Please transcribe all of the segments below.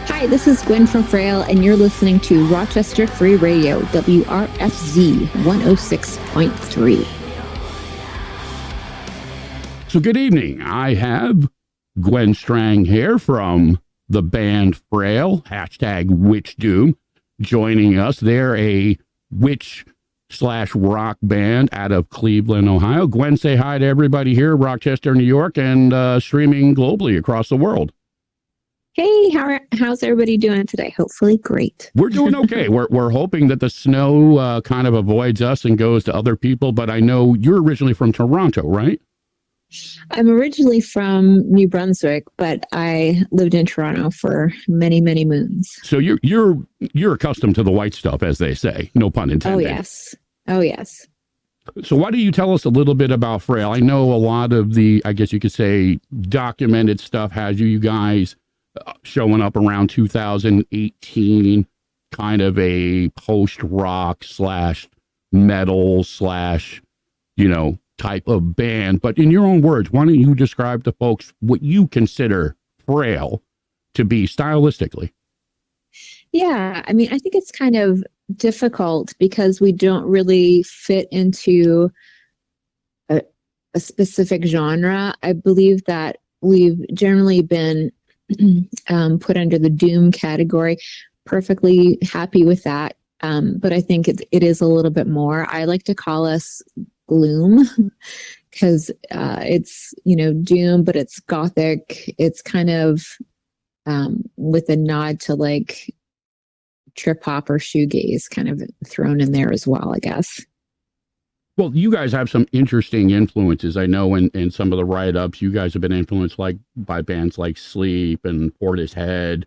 Hi, this is Gwyn from Frayle, and you're listening to Rochester Free Radio, WRFZ 106.3. So good evening. I have Gwyn Strang here from the band Frayle, hashtag Witch Doom, joining us. They're a witch/rock band out of Cleveland, Ohio. Gwyn, say hi to everybody here, Rochester, New York, and streaming globally across the world. Hey, how's everybody doing today? Hopefully great. We're doing okay. We're hoping that the snow kind of avoids us and goes to other people, but I know you're originally from Toronto, right? I'm originally from New Brunswick, but I lived in Toronto for many, many moons. So you're accustomed to the white stuff, as they say. No pun intended. Oh, yes. So why don't you tell us a little bit about Frayle? I know a lot of the, I guess you could say, documented stuff has you guys showing up around 2018, kind of a post-rock / metal / type of band. But in your own words, why don't you describe to folks what you consider Frayle to be stylistically? Yeah, I mean, I think it's kind of difficult because we don't really fit into a specific genre. I believe that we've generally been put under the doom category. Perfectly happy with that. But I think it is a little bit more. I like to call us gloom because it's, doom, but it's gothic. It's kind of with a nod to like trip hop or shoegaze kind of thrown in there as well, I guess. Well, you guys have some interesting influences. I know in some of the write-ups, you guys have been influenced by bands like Sleep and Portishead,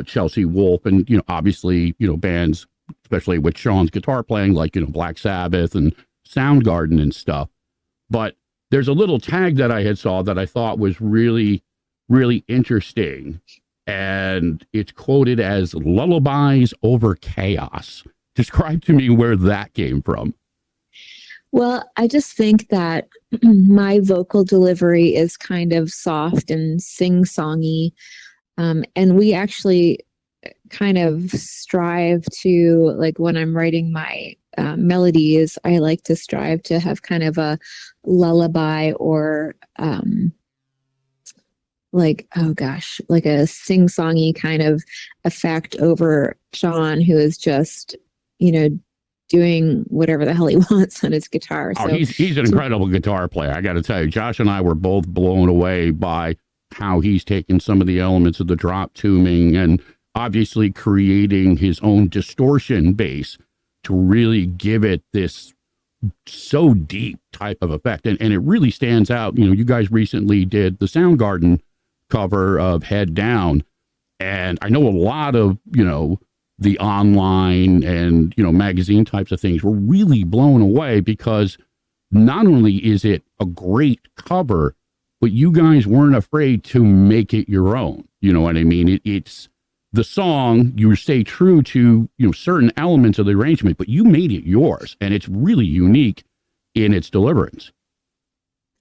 Chelsea Wolfe, and, obviously, bands, especially with Sean's guitar playing, like, Black Sabbath and Soundgarden and stuff. But there's a little tag that I had saw that I thought was really, really interesting. And it's quoted as lullabies over chaos. Describe to me where that came from. Well, I just think that my vocal delivery is kind of soft and sing-songy. And we actually kind of strive to, like when I'm writing my melodies, I like to strive to have kind of a lullaby or like a sing-songy kind of effect over Sean, who is just, doing whatever the hell he wants on his guitar. So he's an incredible guitar player. I got to tell you, Josh and I were both blown away by how he's taken some of the elements of the drop tuning and obviously creating his own distortion bass to really give it this so deep type of effect. And it really stands out. You guys recently did the Soundgarden cover of Head Down. And I know a lot of, the online and, magazine types of things were really blown away because not only is it a great cover, but you guys weren't afraid to make it your own. You know what I mean? It's the song, you stay true to, certain elements of the arrangement, but you made it yours. And it's really unique in its deliverance.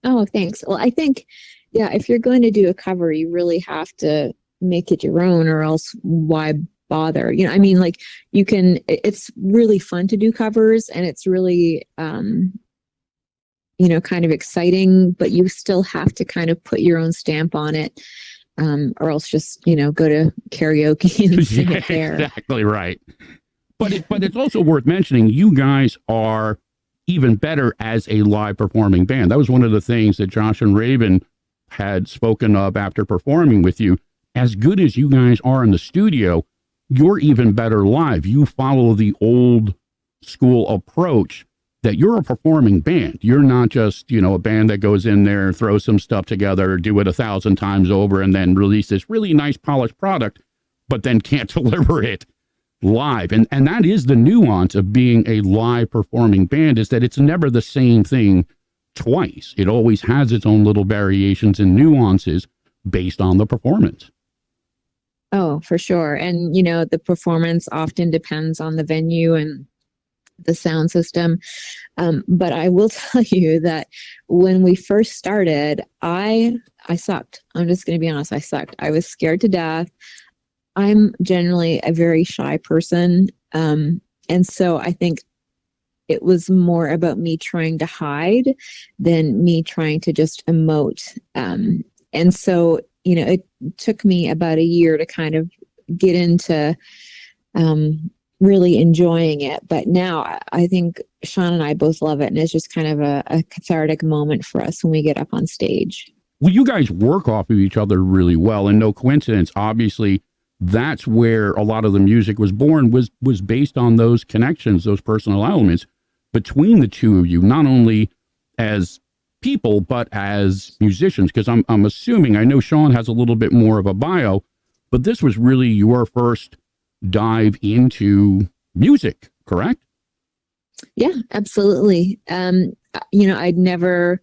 Oh, thanks. Well, I think, if you're going to do a cover, you really have to make it your own, or else why bother? It's really fun to do covers, and it's really, kind of exciting, but you still have to kind of put your own stamp on it, or else just, go to karaoke and sing it there. Exactly right. But it's also worth mentioning, you guys are even better as a live performing band. That was one of the things that Josh and Raven had spoken of after performing with you. As good as you guys are in the studio, you're even better live. You follow the old school approach that you're a performing band. You're not just, a band that goes in there, throws some stuff together, do it 1,000 times over, and then release this really nice polished product, but then can't deliver it live. And that is the nuance of being a live performing band, is that it's never the same thing twice. It always has its own little variations and nuances based on the performance. Oh, for sure. And, the performance often depends on the venue and the sound system. But I will tell you that when we first started, I sucked. I'm just going to be honest. I sucked. I was scared to death. I'm generally a very shy person. And so I think it was more about me trying to hide than me trying to just emote. And so, it took me about a year to kind of get into really enjoying it. But now I think Sean and I both love it. And it's just kind of a cathartic moment for us when we get up on stage. Well, you guys work off of each other really well, and no coincidence. Obviously, that's where a lot of the music was born, was based on those connections, those personal elements between the two of you, not only as people, but as musicians. Because I'm assuming, I know Sean has a little bit more of a bio, but this was really your first dive into music, correct? Yeah, absolutely. I'd never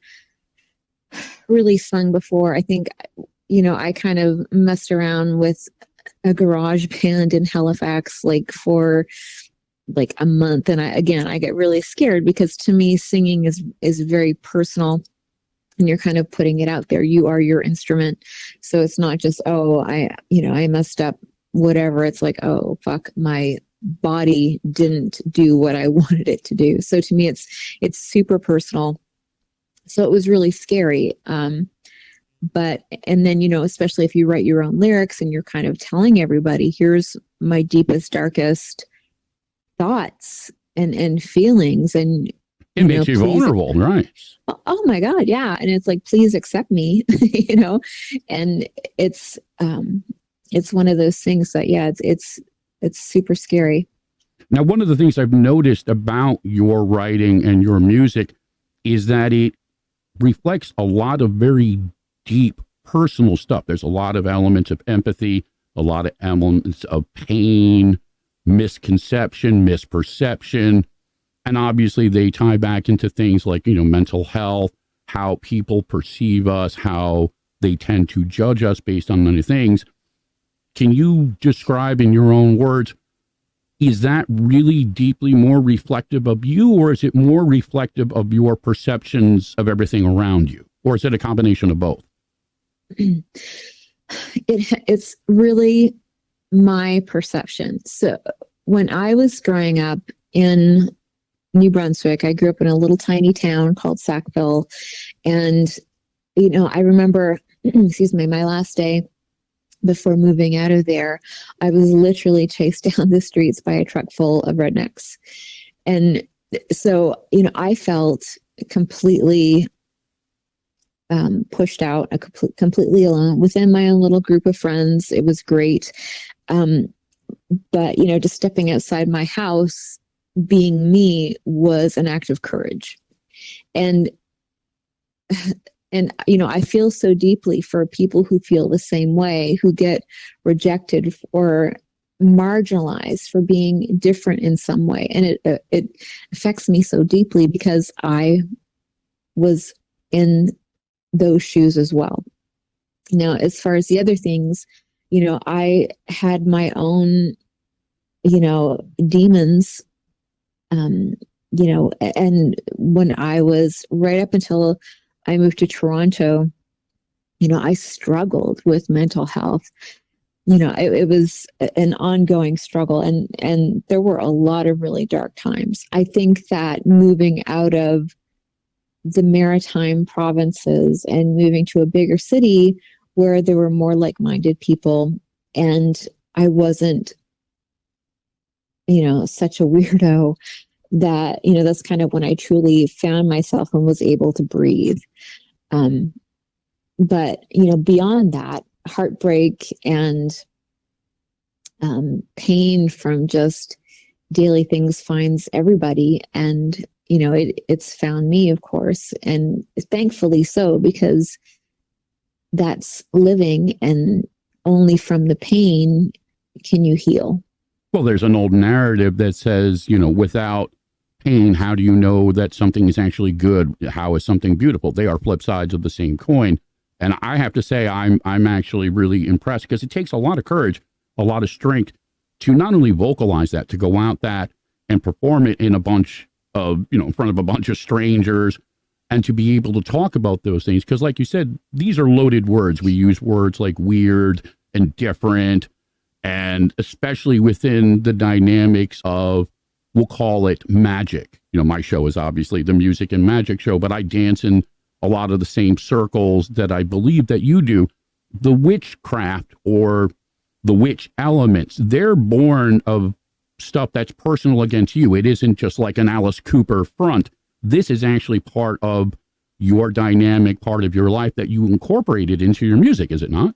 really sung before. I think, I kind of messed around with a garage band in Halifax, like for like a month. And I get really scared because to me, singing is very personal and you're kind of putting it out there. You are your instrument. So it's not just, oh, I messed up, whatever. It's like, oh, fuck, my body didn't do what I wanted it to do. So to me, it's super personal. So it was really scary. But, and then, especially if you write your own lyrics and you're kind of telling everybody, here's my deepest, darkest thoughts and feelings. And it makes you vulnerable, right? Oh my God. Yeah. And it's like, please accept me, and it's one of those things that, yeah, it's super scary. Now, one of the things I've noticed about your writing and your music is that it reflects a lot of very deep personal stuff. There's a lot of elements of empathy, a lot of elements of pain, misconception, misperception. And obviously they tie back into things like, mental health, how people perceive us, how they tend to judge us based on many things. Can you describe in your own words, is that really deeply more reflective of you, or is it more reflective of your perceptions of everything around you? Or is it a combination of both? It's really my perception. So when I was growing up in New Brunswick, I grew up in a little tiny town called Sackville. And, I remember, my last day before moving out of there, I was literally chased down the streets by a truck full of rednecks. And so, I felt completely pushed out, completely alone within my own little group of friends. It was great. But, just stepping outside my house, being me, was an act of courage. And I feel so deeply for people who feel the same way, who get rejected or marginalized for being different in some way. And it affects me so deeply because I was in those shoes as well. Now, as far as the other things, I had my own, demons, and when I was right up until I moved to Toronto, I struggled with mental health. It was an ongoing struggle, and there were a lot of really dark times. I think that moving out of the maritime provinces and moving to a bigger city where there were more like-minded people, and I wasn't, such a weirdo, that, that's kind of when I truly found myself and was able to breathe. But, beyond that, heartbreak and pain from just daily things finds everybody. And, it's found me, of course, and thankfully so, because that's living, and only from the pain can you heal. Well, there's an old narrative that says, without pain, how do you know that something is actually good? How is something beautiful? They are flip sides of the same coin. And I have to say, I'm actually really impressed, because it takes a lot of courage, a lot of strength to not only vocalize that, to go out that and perform it in a bunch of, in front of a bunch of strangers, and to be able to talk about those things. Because like you said, these are loaded words. We use words like weird and different. And especially within the dynamics of, we'll call it magic. My show is obviously the music and magic show, but I dance in a lot of the same circles that I believe that you do. The witchcraft or the witch elements, they're born of stuff that's personal against you. It isn't just like an Alice Cooper front. This is actually part of your dynamic, part of your life that you incorporated into your music, is it not?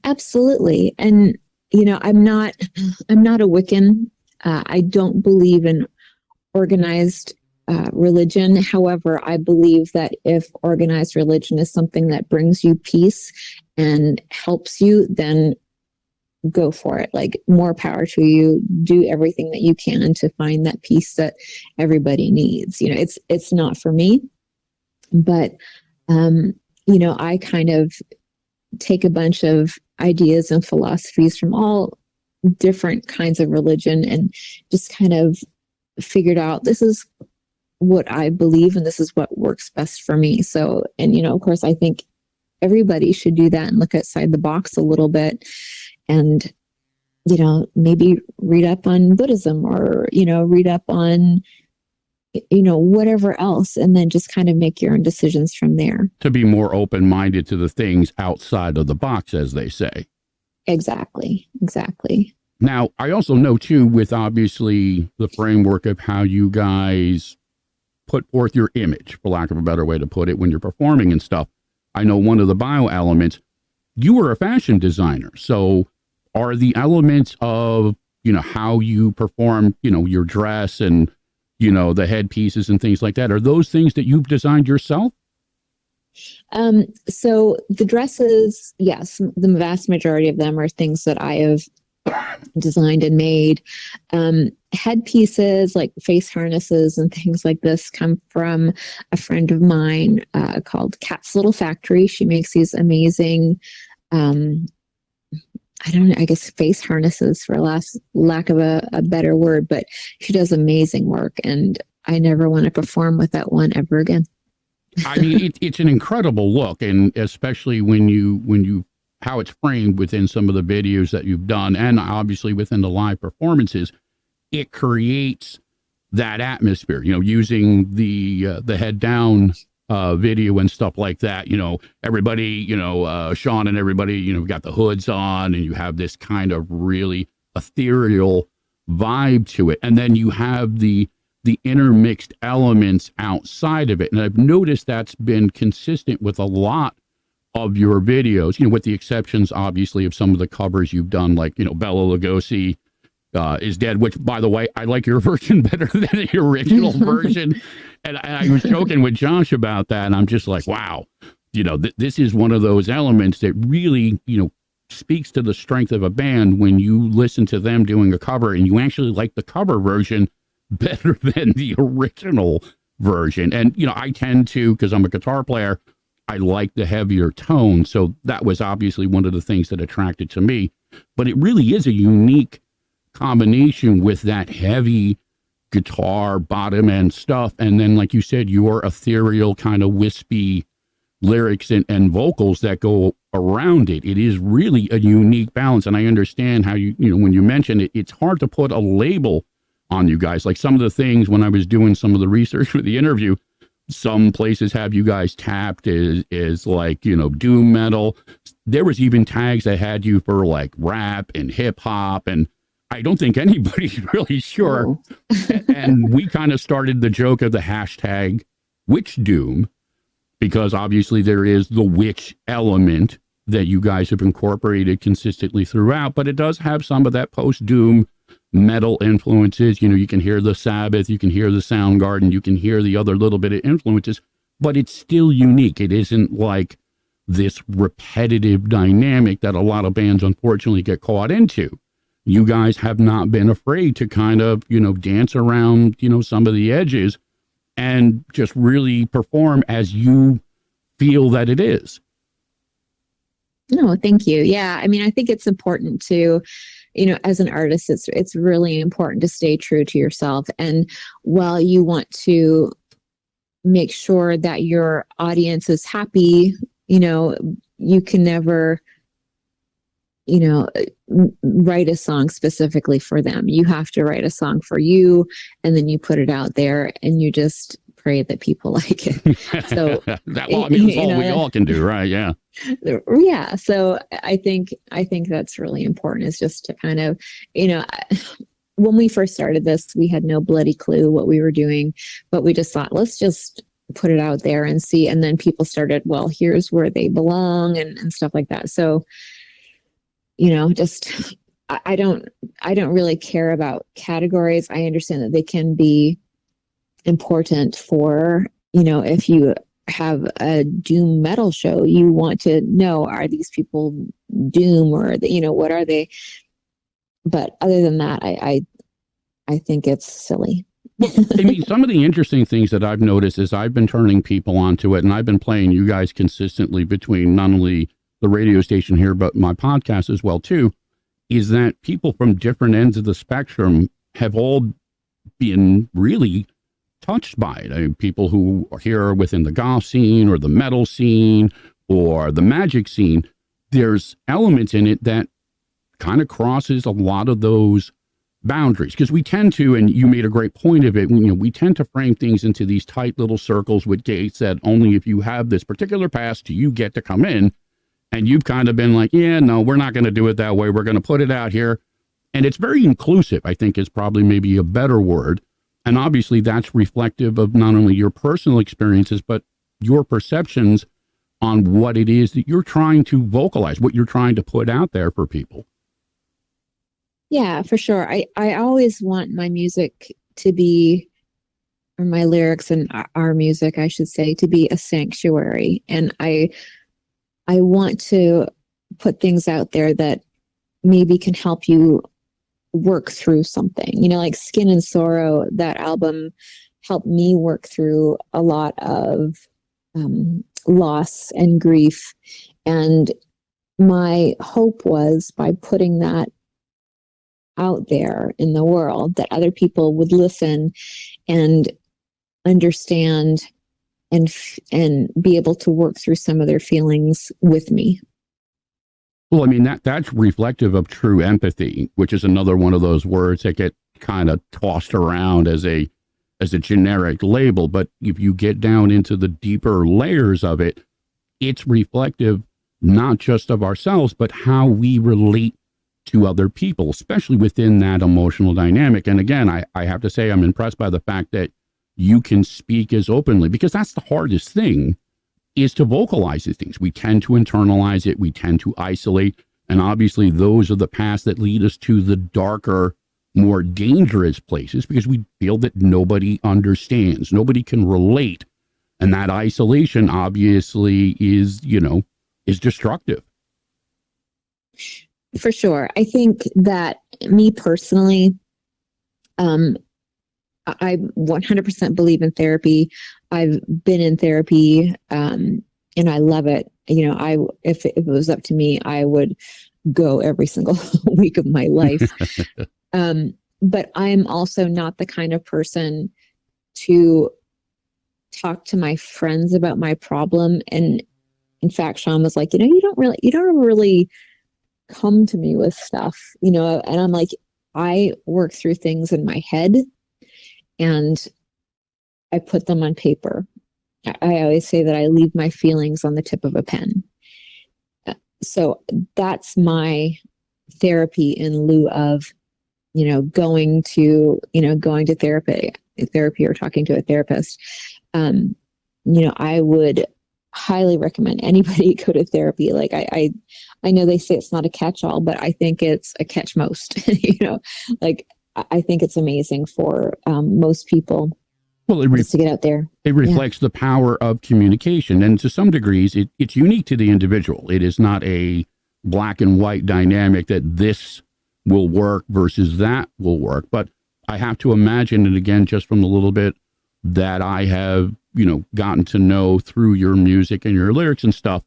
Absolutely. And, I'm not a Wiccan. I don't believe in organized religion. However, I believe that if organized religion is something that brings you peace and helps you, then go for it. Like, more power to you. Do everything that you can to find that peace that everybody needs. It's not for me, but I kind of take a bunch of ideas and philosophies from all different kinds of religion and just kind of figured out, this is what I believe and this is what works best for me. So, and of course, I think everybody should do that and look outside the box a little bit and, maybe read up on Buddhism or, read up on, whatever else, and then just kind of make your own decisions from there. To be more open-minded to the things outside of the box, as they say. Exactly. Now, I also know, too, with obviously the framework of how you guys put forth your image, for lack of a better way to put it, when you're performing and stuff, I know one of the bio elements, you were a fashion designer. So are the elements of, how you perform, your dress and, the headpieces and things like that, are those things that you've designed yourself? So the dresses, yes, the vast majority of them are things that I have designed and made. Headpieces like face harnesses and things like this come from a friend of mine called Cat's Little Factory. She makes these amazing, I guess face harnesses, for lack of a better word, but she does amazing work, and I never want to perform without one ever again. I mean, it's an incredible look, and especially when you how it's framed within some of the videos that you've done, and obviously within the live performances, it creates that atmosphere. Using the head down video and stuff like that. Everybody, Sean and everybody, got the hoods on, and you have this kind of really ethereal vibe to it, and then you have the intermixed elements outside of it. And I've noticed that's been consistent with a lot of your videos, with the exceptions, obviously, of some of the covers you've done, like, Bela Lugosi is Dead, which, by the way, I like your version better than the original version. And I was joking with Josh about that, and I'm just like, wow, this is one of those elements that really, speaks to the strength of a band when you listen to them doing a cover and you actually like the cover version better than the original version. And, I tend to, because I'm a guitar player, I like the heavier tone. So that was obviously one of the things that attracted to me. But it really is a unique combination with that heavy guitar bottom end stuff. And then, like you said, your ethereal kind of wispy lyrics and vocals that go around it. It is really a unique balance. And I understand how when you mention it, it's hard to put a label on you guys. Like some of the things when I was doing some of the research for the interview, some places have you guys tapped as like, doom metal. There was even tags that had you for like rap and hip hop. And I don't think anybody's really sure. And we kind of started the joke of the hashtag witch doom, because obviously there is the witch element that you guys have incorporated consistently throughout, but it does have some of that post-doom metal influences. You can hear the Sabbath, you can hear the Soundgarden, you can hear the other little bit of influences, but it's still unique. It isn't like this repetitive dynamic that a lot of bands unfortunately get caught into. You guys have not been afraid to kind of, dance around, some of the edges and just really perform as you feel that it is. No, thank you. Yeah. I mean, I think it's important to, as an artist, it's really important to stay true to yourself. And while you want to make sure that your audience is happy, you can never write a song specifically for them. You have to write a song for you, and then you put it out there, and you just pray that people like it. So that's all we all can do, right? Yeah. Yeah. So I think that's really important, is just to kind of, when we first started this, we had no bloody clue what we were doing, but we just thought, let's just put it out there and see. And then people started, well, here's where they belong and stuff like that. So, just, I don't really care about categories. I understand that they can be important for, if you have a doom metal show, you want to know, are these people doom, or, what are they? But other than that, I think it's silly. I mean, some of the interesting things that I've noticed is I've been turning people onto it, and I've been playing you guys consistently between not only the radio station here, but my podcast as well, too, is that people from different ends of the spectrum have all been really touched by it. I mean, people who are here within the goth scene or the metal scene or the magic scene, there's elements in it that kind of crosses a lot of those boundaries, because we tend to, and you made a great point of it, we tend to frame things into these tight little circles with gates that only if you have this particular pass do you get to come in. And you've kind of been like, yeah, no, we're not going to do it that way. We're going to put it out here. And it's very inclusive, I think, is probably maybe a better word. And obviously that's reflective of not only your personal experiences, but your perceptions on what it is that you're trying to vocalize, what you're trying to put out there for people. Yeah, for sure. I always want my music to be, or my lyrics and our music, I should say, to be a sanctuary. And I want to put things out there that maybe can help you work through something. Like Skin and Sorrow, that album helped me work through a lot of loss and grief. And my hope was, by putting that out there in the world, that other people would listen and understand and be able to work through some of their feelings with me. Well, I mean, that's reflective of true empathy, which is another one of those words that get kind of tossed around as a generic label. But if you get down into the deeper layers of it, it's reflective not just of ourselves, but how we relate to other people, especially within that emotional dynamic. And again, I have to say, I'm impressed by the fact that you can speak as openly, because that's the hardest thing, is to vocalize these things. We tend to internalize it. We tend to isolate. And obviously those are the paths that lead us to the darker, more dangerous places, because we feel that nobody understands, nobody can relate. And that isolation obviously is destructive. For sure. I think that, me personally, I 100% believe in therapy. I've been in therapy, and I love it. If it was up to me, I would go every single week of my life. But I'm also not the kind of person to talk to my friends about my problem. And in fact, Sean was like, you don't really come to me with stuff, and I'm like, I work through things in my head and I put them on paper. I always say that I leave my feelings on the tip of a pen. So that's my therapy, in lieu of, going to therapy or talking to a therapist. I would highly recommend anybody go to therapy. Like I know they say it's not a catch-all, but I think it's a catch most. I think it's amazing for most people. Well, just to get out there. It reflects the power of communication, and to some degrees, it's unique to the individual. It is not a black and white dynamic that this will work versus that will work. But I have to imagine, and again, just from the little bit that I have, gotten to know through your music and your lyrics and stuff,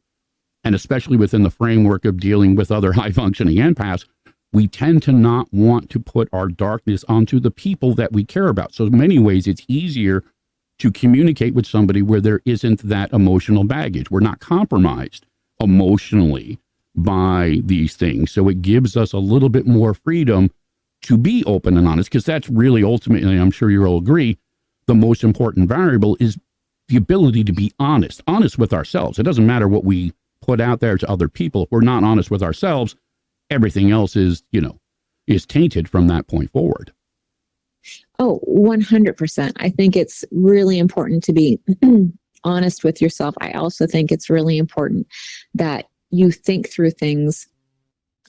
and especially within the framework of dealing with other high-functioning empaths, we tend to not want to put our darkness onto the people that we care about. So in many ways, it's easier to communicate with somebody where there isn't that emotional baggage. We're not compromised emotionally by these things. So it gives us a little bit more freedom to be open and honest, because that's really ultimately, I'm sure you'll agree, the most important variable is the ability to be honest with ourselves. It doesn't matter what we put out there to other people. If we're not honest with ourselves, everything else is tainted from that point forward. Oh, 100%. I think it's really important to be honest with yourself. I also think it's really important that you think through things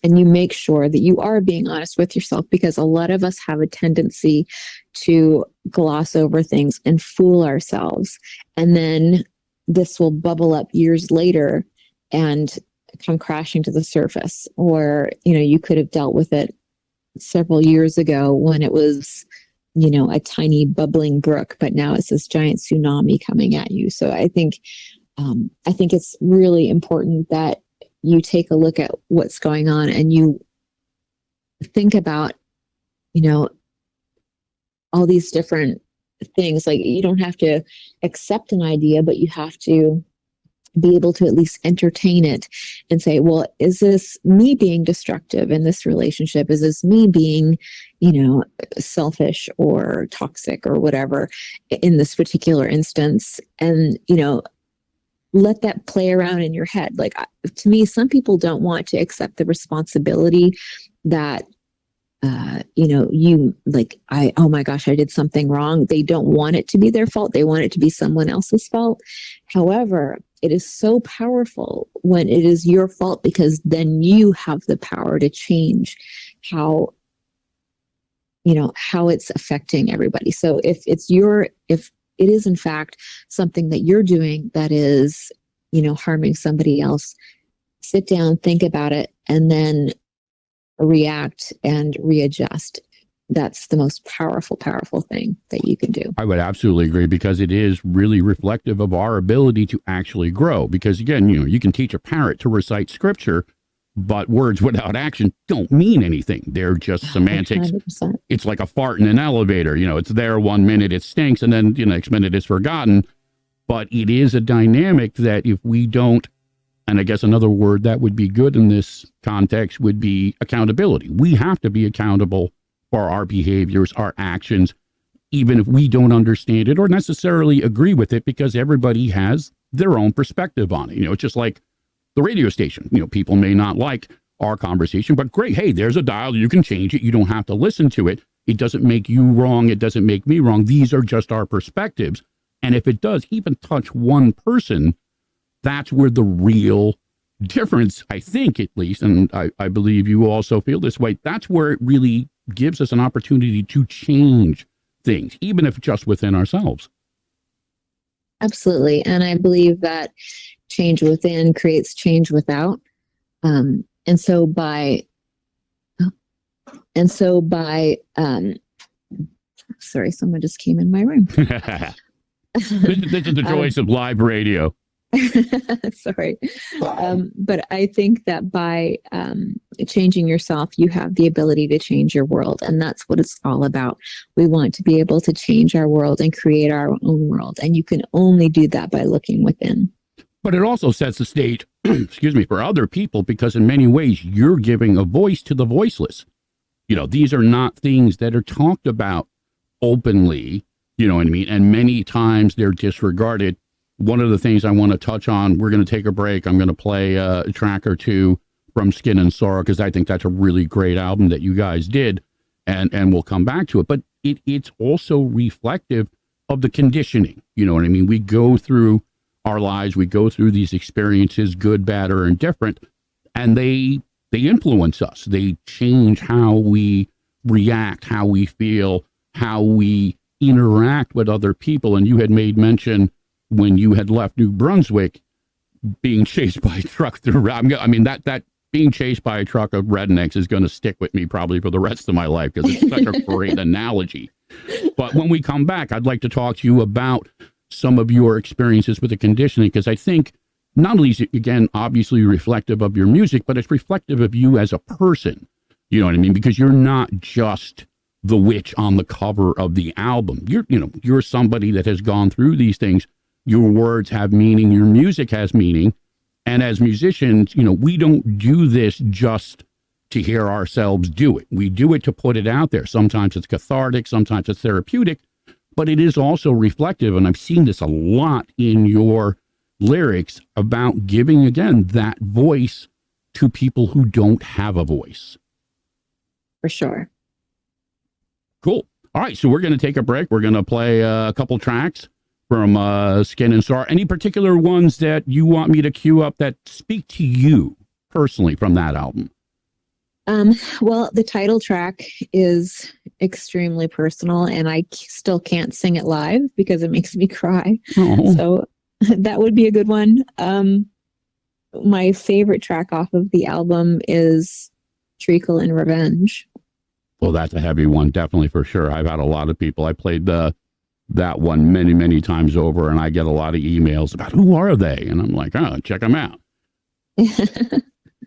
and you make sure that you are being honest with yourself, because a lot of us have a tendency to gloss over things and fool ourselves. And then this will bubble up years later and come crashing to the surface. Or, you could have dealt with it several years ago when it was, a tiny bubbling brook, but now it's this giant tsunami coming at you. So I think it's really important that you take a look at what's going on and you think about, all these different things. Like, you don't have to accept an idea, but you have to be able to at least entertain it and say, well, is this me being destructive in this relationship? Is this me being, selfish or toxic or whatever in this particular instance? And, let that play around in your head. Like, to me, some people don't want to accept the responsibility that, oh my gosh, I did something wrong. They don't want it to be their fault. They want it to be someone else's fault. However, it is so powerful when it is your fault, because then you have the power to change how it's affecting everybody. So if it is in fact something that you're doing that is, harming somebody else, sit down, think about it, and then react and readjust. That's the most powerful thing that you can do. I would absolutely agree, because it is really reflective of our ability to actually grow. Because again, you can teach a parrot to recite scripture, but words without action don't mean anything. They're just semantics. 100%. It's like a fart in an elevator. It's there 1 minute, it stinks, and then the next minute it's forgotten. But it is a dynamic that if we don't, and I guess another word that would be good in this context would be accountability. We have to be accountable for our behaviors, our actions, even if we don't understand it or necessarily agree with it, because everybody has their own perspective on it. It's just like the radio station. People may not like our conversation, but great. Hey, there's a dial. You can change it. You don't have to listen to it. It doesn't make you wrong. It doesn't make me wrong. These are just our perspectives. And if it does even touch one person, that's where the real difference, I think, at least, and I believe you also feel this way, that's where it really gives us an opportunity to change things, even if just within ourselves. Absolutely. And I believe that change within creates change without. And so by sorry, someone just came in my room. This is the joys of live radio. Sorry. But I think that by changing yourself, you have the ability to change your world. And that's what it's all about. We want to be able to change our world and create our own world. And you can only do that by looking within. But it also sets the stage, for other people, because in many ways you're giving a voice to the voiceless. These are not things that are talked about openly, you know what I mean? And many times they're disregarded. One of the things I want to touch on, we're going to take a break. I'm going to play a track or two from Skin and Sorrow, because I think that's a really great album that you guys did, and we'll come back to it. But it's also reflective of the conditioning. You know what I mean? We go through our lives, we go through these experiences, good, bad, or indifferent, and they influence us. They change how we react, how we feel, how we interact with other people. And you had made mention when you had left New Brunswick, being chased by a truck through, that being chased by a truck of rednecks is going to stick with me probably for the rest of my life, because it's such a great analogy. But when we come back, I'd like to talk to you about some of your experiences with the conditioning, because I think not only is it, again, obviously reflective of your music, but it's reflective of you as a person. You know what I mean? Because you're not just the witch on the cover of the album. You're somebody that has gone through these things. Your words have meaning, your music has meaning, And as musicians, we don't do this just to hear ourselves do it. We do it to put it out there. Sometimes it's cathartic, sometimes it's therapeutic, but it is also reflective. And I've seen this a lot in your lyrics about giving, again, that voice to people who don't have a voice. For sure. Cool. All right. So we're going to take a break. We're going to play a couple tracks from Skin and Star. Any particular ones that you want me to cue up that speak to you personally from that album? Well, the title track is extremely personal, and I still can't sing it live because it makes me cry. Oh. So that would be a good one. My favorite track off of the album is Treacle and Revenge. Well, that's a heavy one, definitely, for sure. I've had a lot of people. I played that one many, many times over, and I get a lot of emails about who are they? And I'm like, oh, check them out.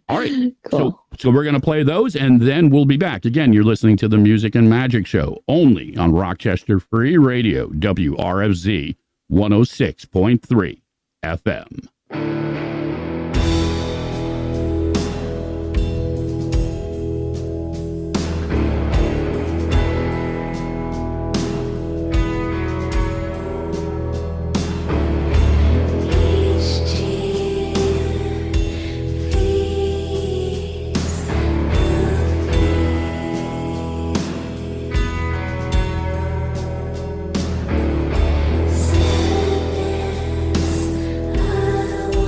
All right. Cool. So we're going to play those, and then we'll be back. Again, you're listening to the Music and Magic Show, only on Rochester Free Radio, WRFZ 106.3 FM. Sadness,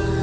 I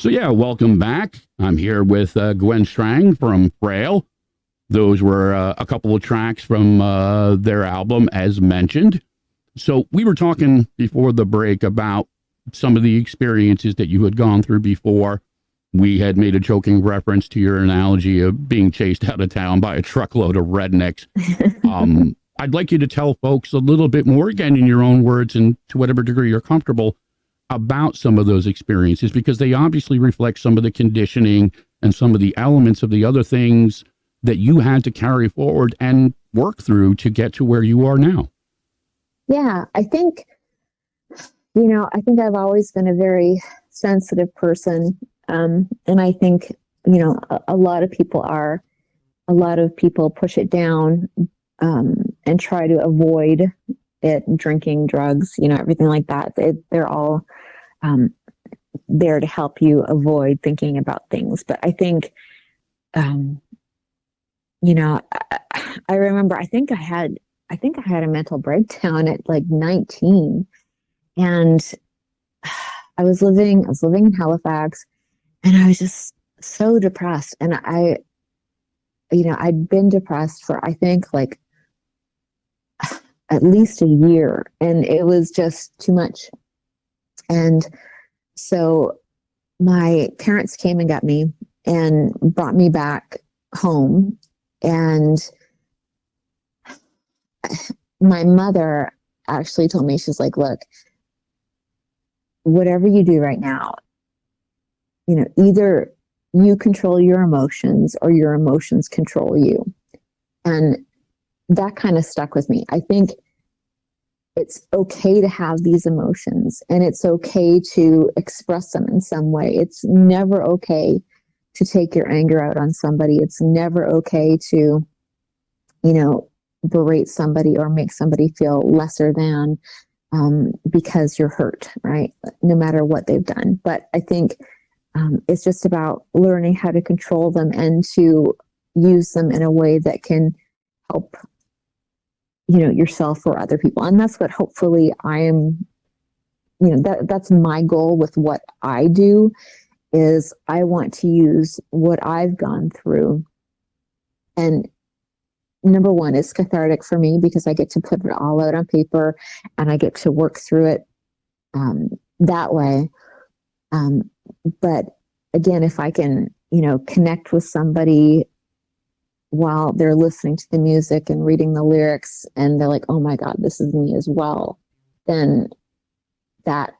So yeah, welcome back. I'm here with Gwyn Strang from Frayle. Those were a couple of tracks from their album, as mentioned. So we were talking before the break about some of the experiences that you had gone through before. We had made a joking reference to your analogy of being chased out of town by a truckload of rednecks. I'd like you to tell folks a little bit more, again, in your own words and to whatever degree you're comfortable, about some of those experiences, because they obviously reflect some of the conditioning and some of the elements of the other things that you had to carry forward and work through to get to where you are now. Yeah, I think I've always been a very sensitive person. And I think, a lot of people are. A lot of people push it down and try to avoid it, drinking, drugs, everything like that. They're all there to help you avoid thinking about things. But I think, I remember, I think I had a mental breakdown at like 19, and I was living in Halifax, and I was just so depressed. And I'd been depressed for, I think, like at least a year, and it was just too much. And so my parents came and got me and brought me back home. And my mother actually told me, she's like, look, whatever you do right now, either you control your emotions or your emotions control you. And that kind of stuck with me. I think it's okay to have these emotions and it's okay to express them in some way. It's never okay to take your anger out on somebody. It's never okay to, berate somebody or make somebody feel lesser than because you're hurt, right? No matter what they've done. But I think it's just about learning how to control them and to use them in a way that can help, yourself or other people. And that's what hopefully I am, that's my goal with what I do is I want to use what I've gone through. And number one, it's cathartic for me because I get to put it all out on paper and I get to work through it that way. But again, if I can, connect with somebody while they're listening to the music and reading the lyrics and they're like, oh my God, this is me as well, then that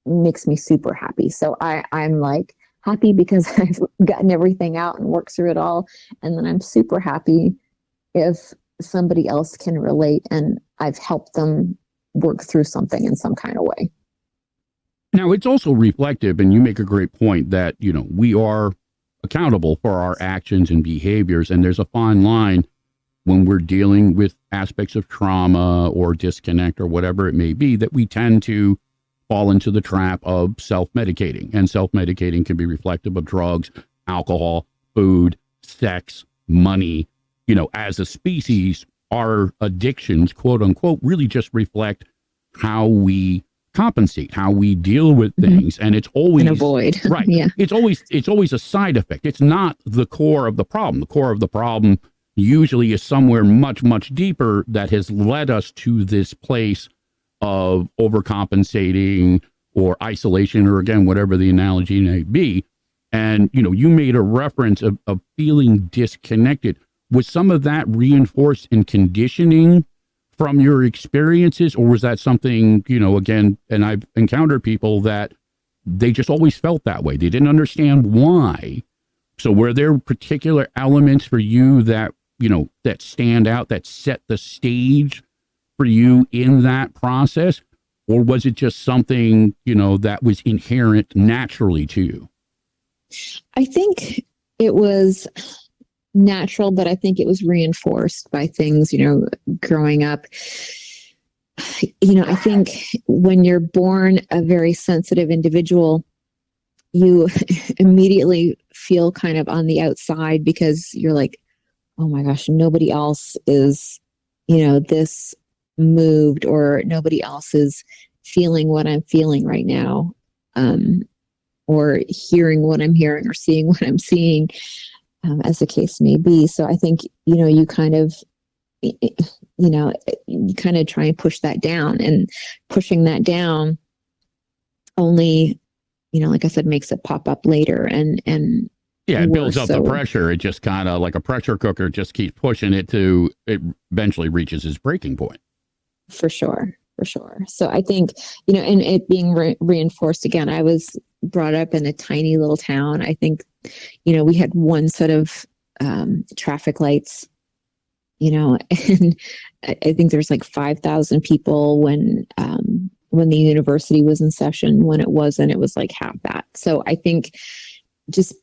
makes me super happy. So I'm like happy because I've gotten everything out and worked through it all. And then I'm super happy if somebody else can relate and I've helped them work through something in some kind of way. Now, it's also reflective, and you make a great point that, we are accountable for our actions and behaviors, and there's a fine line when we're dealing with aspects of trauma or disconnect or whatever it may be that we tend to fall into the trap of self-medicating, and self-medicating can be reflective of drugs, alcohol, food, sex, money. As a species, our addictions, quote unquote, really just reflect how we compensate, how we deal with things. And it's always and avoid. Right. Yeah. It's always a side effect. It's not the core of the problem. The core of the problem usually is somewhere much, much deeper that has led us to this place of overcompensating or isolation, or again, whatever the analogy may be. And, you made a reference of feeling disconnected. Was some of that reinforced in conditioning from your experiences, or was that something, again, and I've encountered people that they just always felt that way. They didn't understand why. So were there particular elements for you that, that stand out, that set the stage for you in that process? Or was it just something, that was inherent naturally to you? I think it was natural, but I think it was reinforced by things, growing up. I think when you're born a very sensitive individual, you immediately feel kind of on the outside because you're like, oh my gosh, nobody else is, this moved, or nobody else is feeling what I'm feeling right now, or hearing what I'm hearing or seeing what I'm seeing. As the case may be. So I think, you kind of try and push that down, and pushing that down only, like I said, makes it pop up later and yeah, it builds up the pressure. It just kind of like a pressure cooker, just keeps pushing it to it eventually reaches its breaking point. For sure. So I think, and it being reinforced again, I was brought up in a tiny little town. I think, we had one set of traffic lights, and I think there's like 5,000 people when the university was in session. When it wasn't, it was like half that. So I think just,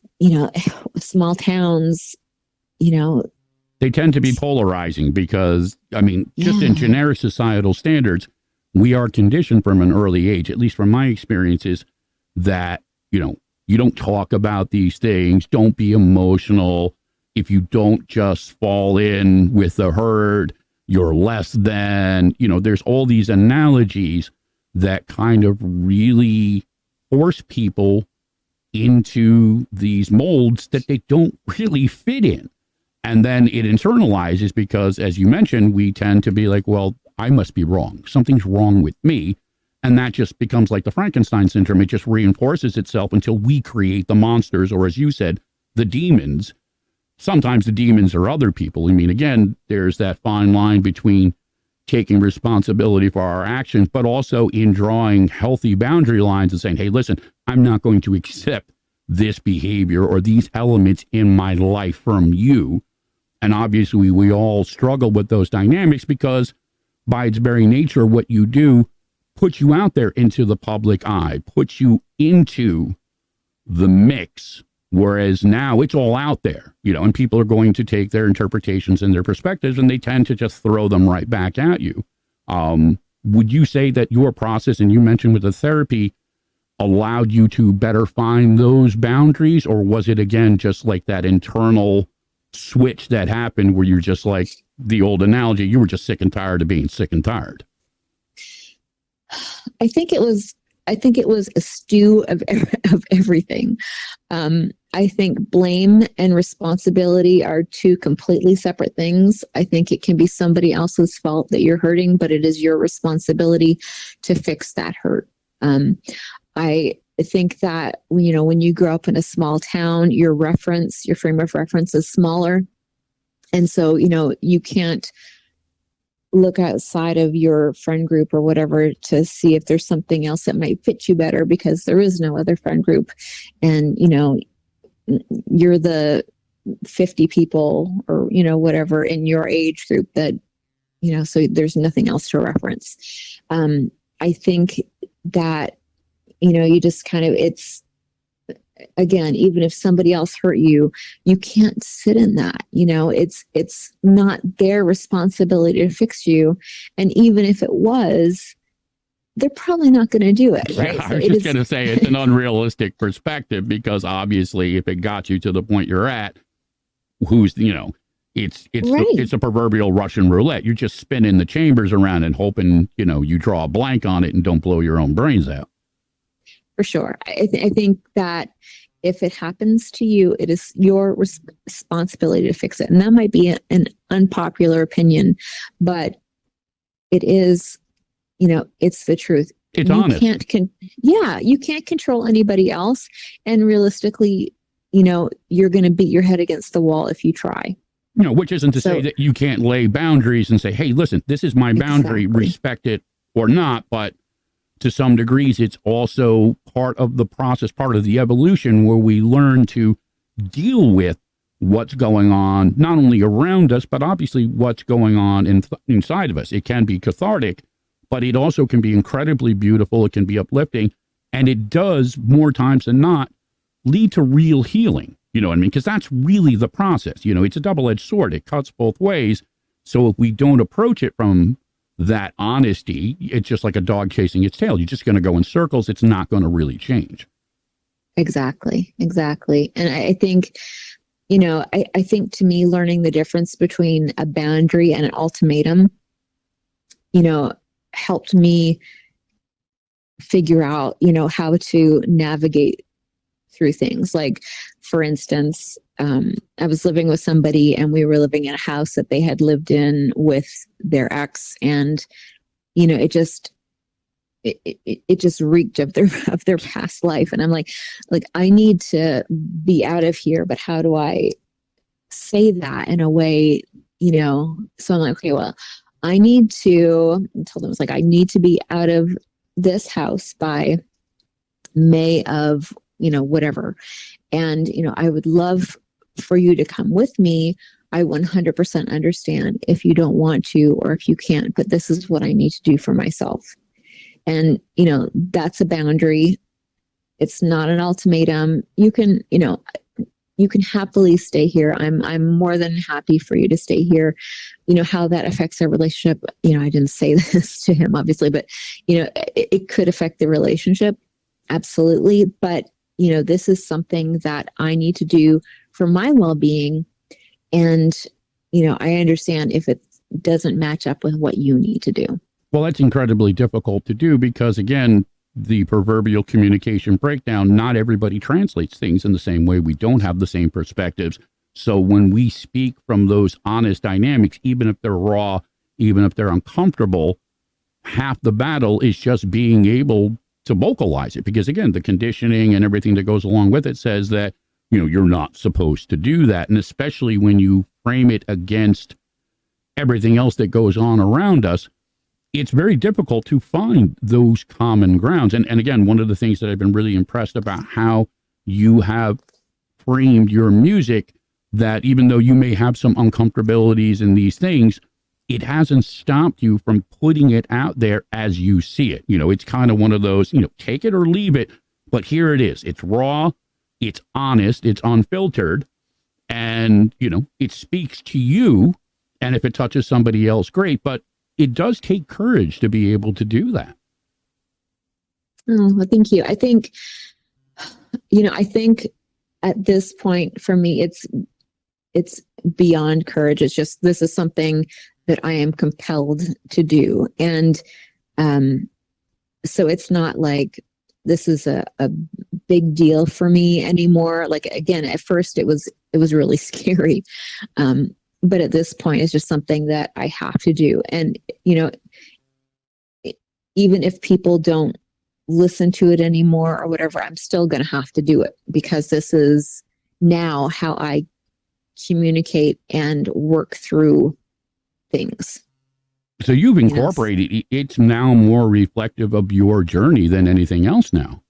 small towns, they tend to be polarizing because, just in generic societal standards, we are conditioned from an early age, at least from my experiences, that, you don't talk about these things. Don't be emotional. If you don't just fall in with the herd, you're less than, there's all these analogies that kind of really force people into these molds that they don't really fit in. And then it internalizes because, as you mentioned, we tend to be like, well, I must be wrong. Something's wrong with me. And that just becomes like the Frankenstein syndrome. It just reinforces itself until we create the monsters, or as you said, the demons. Sometimes the demons are other people. Again, there's that fine line between taking responsibility for our actions, but also in drawing healthy boundary lines and saying, hey, listen, I'm not going to accept this behavior or these elements in my life from you. And obviously we all struggle with those dynamics because by its very nature, what you do puts you out there into the public eye, puts you into the mix. Whereas now it's all out there, and people are going to take their interpretations and their perspectives, and they tend to just throw them right back at you. Would you say that your process, and you mentioned with the therapy, allowed you to better find those boundaries, or was it, again, just like that internal switch that happened where you're just like the old analogy, you were just sick and tired of being sick and tired? I think it was a stew of everything. I think blame and responsibility are two completely separate things. I think it can be somebody else's fault that you're hurting, but it is your responsibility to fix that hurt. I think that, when you grow up in a small town, your frame of reference is smaller. And so, you can't look outside of your friend group or whatever to see if there's something else that might fit you better, because there is no other friend group. And, you're the 50 people or, whatever in your age group that, so there's nothing else to reference. I think that, you just kind of, again, even if somebody else hurt you, you can't sit in that. It's not their responsibility to fix you. And even if it was, they're probably not going to do it. Right. Yeah, I was just going to say it's an unrealistic perspective, because obviously if it got you to the point you're at, it's right. It's a proverbial Russian roulette. You're just spinning the chambers around and hoping, you draw a blank on it and don't blow your own brains out. For sure. I think that if it happens to you, it is your responsibility to fix it. And that might be an unpopular opinion, but it is, it's the truth. It's honest. You can't control anybody else. And realistically, you're going to beat your head against the wall if you try. Which isn't to say that you can't lay boundaries and say, hey, listen, this is my boundary, respect it or not. But to some degrees, it's also part of the process, part of the evolution, where we learn to deal with what's going on, not only around us, but obviously what's going on inside of us. It can be cathartic, but it also can be incredibly beautiful. It can be uplifting. And it does, more times than not, lead to real healing. You know what I mean? Because that's really the process. It's a double-edged sword. It cuts both ways. So if we don't approach it from that honesty, it's just like a dog chasing its tail. You're just going to go in circles. It's not going to really change. Exactly. And I think, I think to me, learning the difference between a boundary and an ultimatum, helped me figure out, how to navigate through things. Like, for instance, I was living with somebody, and we were living in a house that they had lived in with their ex, and it just reeked of their past life. And I'm like I need to be out of here, but how do I say that in a way, so I'm like, okay, well, I need to tell them, I need to be out of this house by May of whatever. And, I would love for you to come with me. I 100% understand if you don't want to, or if you can't, but this is what I need to do for myself. And, that's a boundary. It's not an ultimatum. You can happily stay here. I'm more than happy for you to stay here. How that affects our relationship. I didn't say this to him, obviously, but, it could affect the relationship. Absolutely. But, this is something that I need to do for my well-being. And, I understand if it doesn't match up with what you need to do. Well, that's incredibly difficult to do because, again, the proverbial communication breakdown, not everybody translates things in the same way. We don't have the same perspectives. So when we speak from those honest dynamics, even if they're raw, even if they're uncomfortable, half the battle is just being able to vocalize it. Because, again, the conditioning and everything that goes along with it says that, you're not supposed to do that. And especially when you frame it against everything else that goes on around us, it's very difficult to find those common grounds. And again, one of the things that I've been really impressed about how you have framed your music that even though you may have some uncomfortabilities in these things, it hasn't stopped you from putting it out there as you see it. You know, it's kind of one of those, you know, take it or leave it, but here it is. It's raw, it's honest, it's unfiltered, and, you know, it speaks to you. And if it touches somebody else, great. But it does take courage to be able to do that. Oh, well, thank you. I think, I think at this point for me, it's beyond courage. It's just, this is something that I am compelled to do. And so it's not like this is a big deal for me anymore. Like, again, at first it was really scary. But at this point, it's just something that I have to do. And, even if people don't listen to it anymore or whatever, I'm still going to have to do it, because this is now how I communicate and work through things. So you've incorporated, it's now more reflective of your journey than anything else now.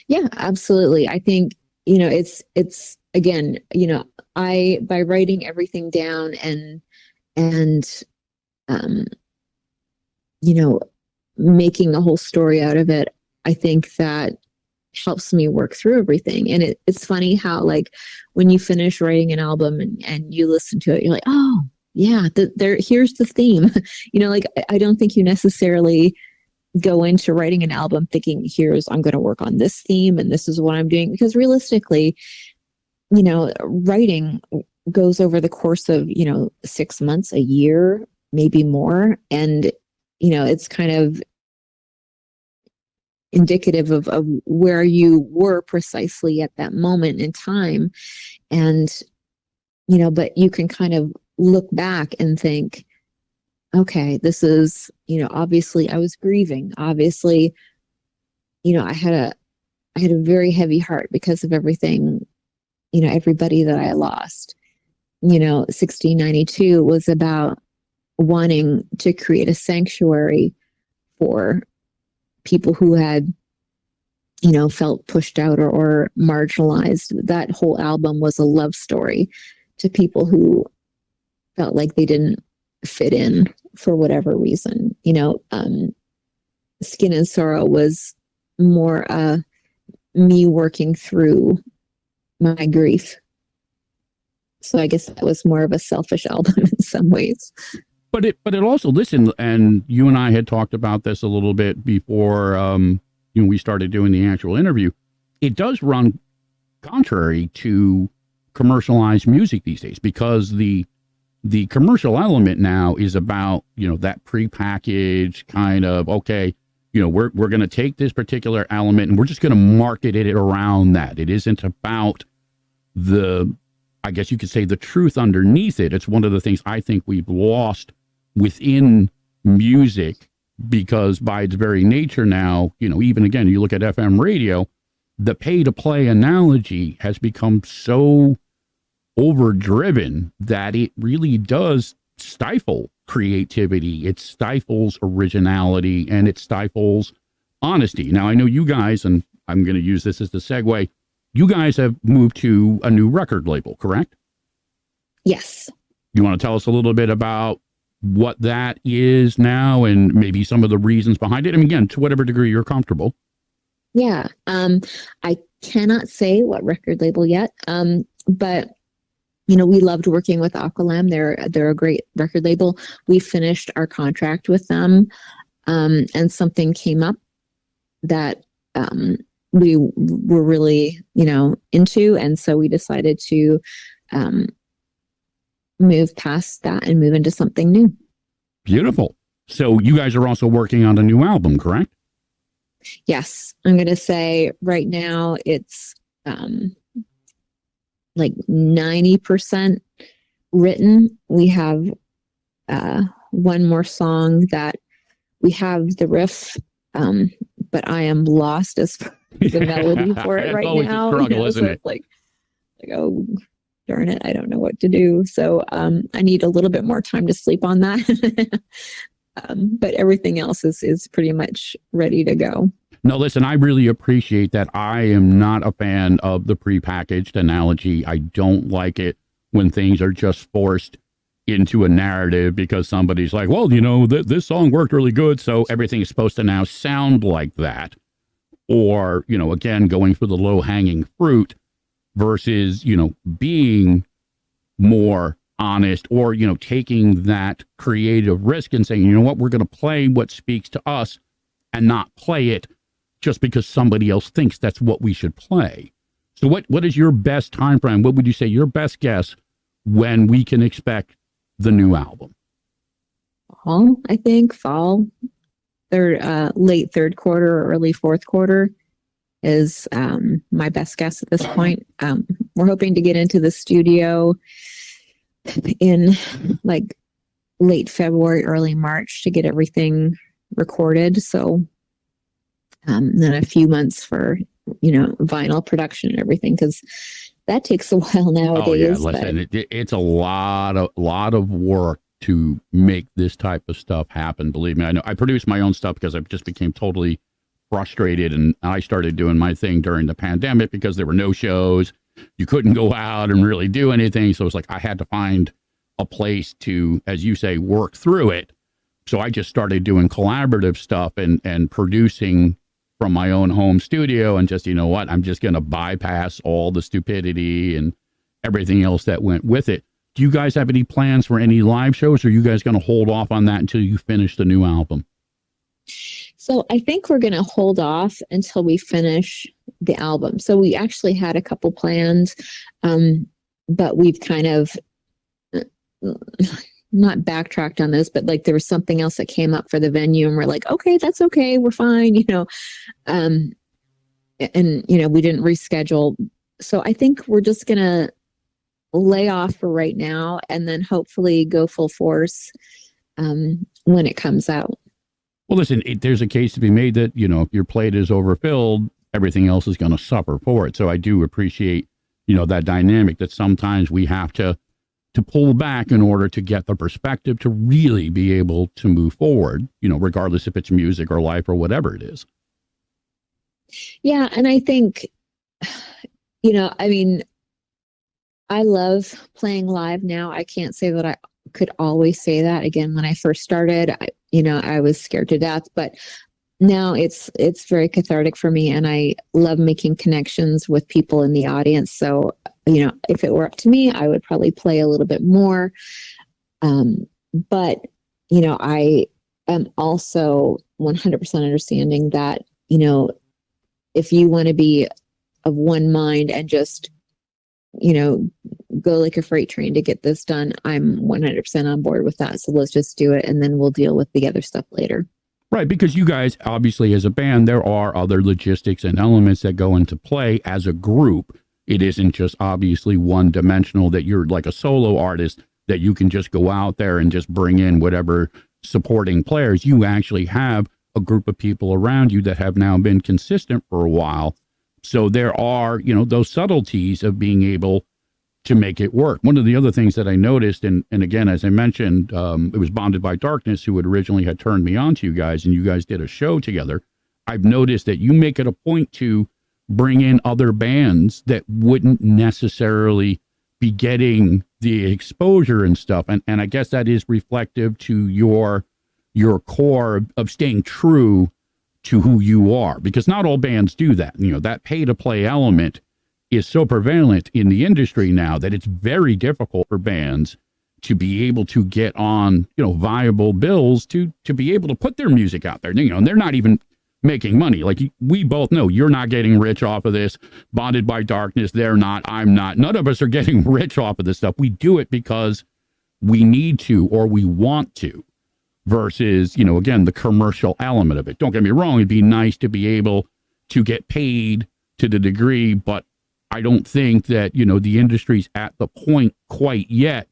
Yeah, absolutely. I think, it's again, by writing everything down and making a whole story out of it, I think that helps me work through everything. And it's funny how, like, when you finish writing an album and you listen to it, you're like, oh yeah, here's the theme. I don't think you necessarily go into writing an album thinking, I'm going to work on this theme and this is what I'm doing, because realistically, writing goes over the course of 6 months, a year, maybe more. And it's kind of indicative of where you were precisely at that moment in time. And but you can kind of look back and think, okay, this is, obviously I was grieving. Obviously, I had a very heavy heart because of everything, everybody that I lost. 1692 was about wanting to create a sanctuary for people who had, felt pushed out or marginalized. That whole album was a love story to people who felt like they didn't fit in for whatever reason. Skin and Sorrow was more me working through my grief. So I guess that was more of a selfish album in some ways. But it also, listen, and you and I had talked about this a little bit before we started doing the actual interview. It does run contrary to commercialized music these days, because the commercial element now is about, that prepackaged kind of, okay, we're going to take this particular element and we're just going to market it around that. It isn't about I guess you could say, the truth underneath it. It's one of the things I think we've lost within music, because by its very nature now, even again, you look at FM radio, the pay to play analogy has become so overdriven that it really does stifle creativity. It stifles originality, and it stifles honesty. Now, I know you guys, and I'm going to use this as the segue, you guys have moved to a new record label, correct? Yes. You want to tell us a little bit about what that is now and maybe some of the reasons behind it? And again, to whatever degree you're comfortable. Yeah. I cannot say what record label yet. But we loved working with Aqualam. They're a great record label. We finished our contract with them, and something came up that we were really, into, and so we decided to move past that and move into something new. Beautiful. So you guys are also working on a new album, correct? Yes, I'm going to say right now it's like 90% written. We have one more song that we have the riff, but I am lost as far as the melody for it right now. It's a struggle, isn't it? Like, oh, darn it, I don't know what to do. So I need a little bit more time to sleep on that. But everything else is pretty much ready to go. No, listen, I really appreciate that. I am not a fan of the prepackaged analogy. I don't like it when things are just forced into a narrative because somebody's like, well, this song worked really good, so everything is supposed to now sound like that. Or, again, going for the low-hanging fruit versus, being more honest or, taking that creative risk and saying, you know what, we're going to play what speaks to us and not play it just because somebody else thinks that's what we should play. So what is your best time frame? What would you say your best guess when we can expect the new album? Fall, I think. Fall. Late third quarter or early fourth quarter is my best guess at this point. We're hoping to get into the studio in like late February, early March to get everything recorded. So then a few months for, vinyl production and everything, because that takes a while nowadays. Oh yeah, listen, it's a lot of work to make this type of stuff happen. Believe me, I know. I produce my own stuff because I just became totally frustrated, and I started doing my thing during the pandemic because there were no shows. You couldn't go out and really do anything, so it's like I had to find a place to, as you say, work through it. So I just started doing collaborative stuff and producing from my own home studio, and just, I'm just going to bypass all the stupidity and everything else that went with it. Do you guys have any plans for any live shows, or are you guys going to hold off on that until you finish the new album? So I think we're going to hold off until we finish the album. So we actually had a couple plans, but we've kind of not backtracked on this, but like there was something else that came up for the venue, and we're like, okay, that's okay, we're fine, and we didn't reschedule. So I think we're just going to lay off for right now and then hopefully go full force when it comes out. Well, listen, there's a case to be made that, if your plate is overfilled, everything else is going to suffer for it. So I do appreciate, that dynamic that sometimes we have to pull back in order to get the perspective to really be able to move forward, regardless if it's music or life or whatever it is. Yeah. And I think, I love playing live now. I can't say that I could always say that. Again, when I first started, I was scared to death, but now it's very cathartic for me, and I love making connections with people in the audience. So, if it were up to me, I would probably play a little bit more. But, I am also 100% understanding that, if you want to be of one mind and just, go like a freight train to get this done, I'm 100% on board with that. So let's just do it, and then we'll deal with the other stuff later. Right, because you guys, obviously, as a band, there are other logistics and elements that go into play as a group. It isn't just obviously one-dimensional, that you're like a solo artist, that you can just go out there and just bring in whatever supporting players. You actually have a group of people around you that have now been consistent for a while. So there are, those subtleties of being able to make it work. One of the other things that I noticed, and again, as I mentioned, it was Bonded by Darkness who had originally had turned me on to you guys, and you guys did a show together. I've noticed that you make it a point to bring in other bands that wouldn't necessarily be getting the exposure and stuff. And I guess that is reflective to your core of staying true to who you are, because not all bands do that. That pay to play element is so prevalent in the industry now that it's very difficult for bands to be able to get on, viable bills to be able to put their music out there. And they're not even making money. Like we both know, you're not getting rich off of this. Bonded by Darkness, they're not, I'm not. None of us are getting rich off of this stuff. We do it because we need to, or we want to, versus, again, the commercial element of it. Don't get me wrong. It'd be nice to be able to get paid to the degree, but I don't think that, the industry's at the point quite yet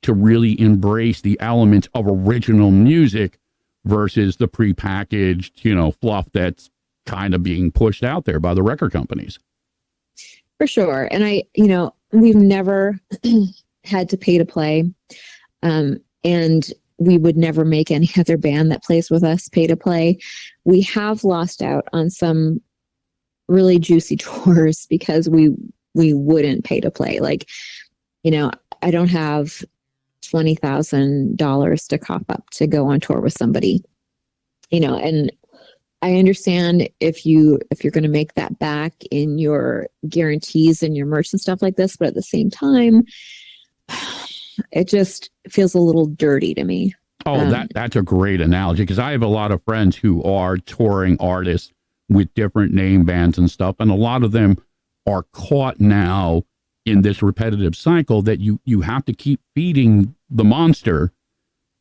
to really embrace the elements of original music versus the prepackaged, fluff that's kind of being pushed out there by the record companies. For sure. And we've never had to pay to play. And we would never make any other band that plays with us pay to play. We have lost out on some really juicy tours because we wouldn't pay to play. Like, I don't have $20,000 to cough up to go on tour with somebody, and I understand if you're going to make that back in your guarantees and your merch and stuff like this, but at the same time, it just feels a little dirty to me. Oh, that's a great analogy, because I have a lot of friends who are touring artists with different name bands and stuff, and a lot of them are caught now in this repetitive cycle that you have to keep feeding the monster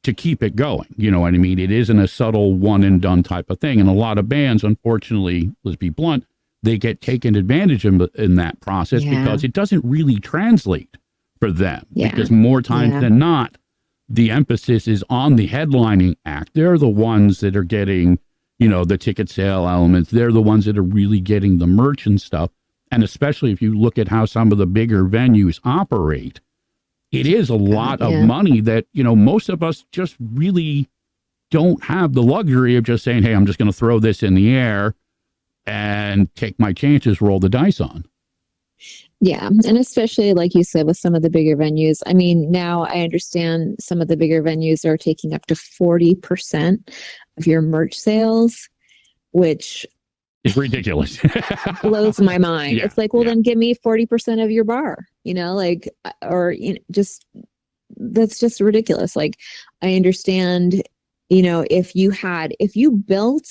to keep it going. You know what I mean? It isn't a subtle one and done type of thing. And a lot of bands, unfortunately, let's be blunt, they get taken advantage of in that process because it doesn't really translate for them. Because more times than not, the emphasis is on the headlining act. They're the ones that are getting, the ticket sale elements. They're the ones that are really getting the merch and stuff. And especially if you look at how some of the bigger venues operate, it is a lot of money that, most of us just really don't have the luxury of just saying, hey, I'm just going to throw this in the air and take my chances, roll the dice on. Yeah. And especially, like you said, with some of the bigger venues. I mean, now I understand some of the bigger venues are taking up to 40% of your merch sales, which is ridiculous. Blows my mind. It's like, well, then give me 40% of your bar, just, that's just ridiculous. Like, I understand, if you built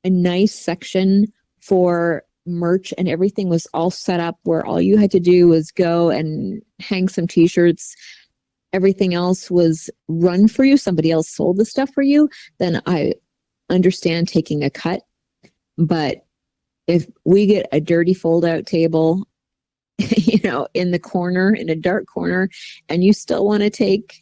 a nice section for merch and everything was all set up where all you had to do was go and hang some t-shirts, everything else was run for you, somebody else sold the stuff for you, then I understand taking a cut. But if we get a dirty fold-out table, in the corner, in a dark corner, and you still want to take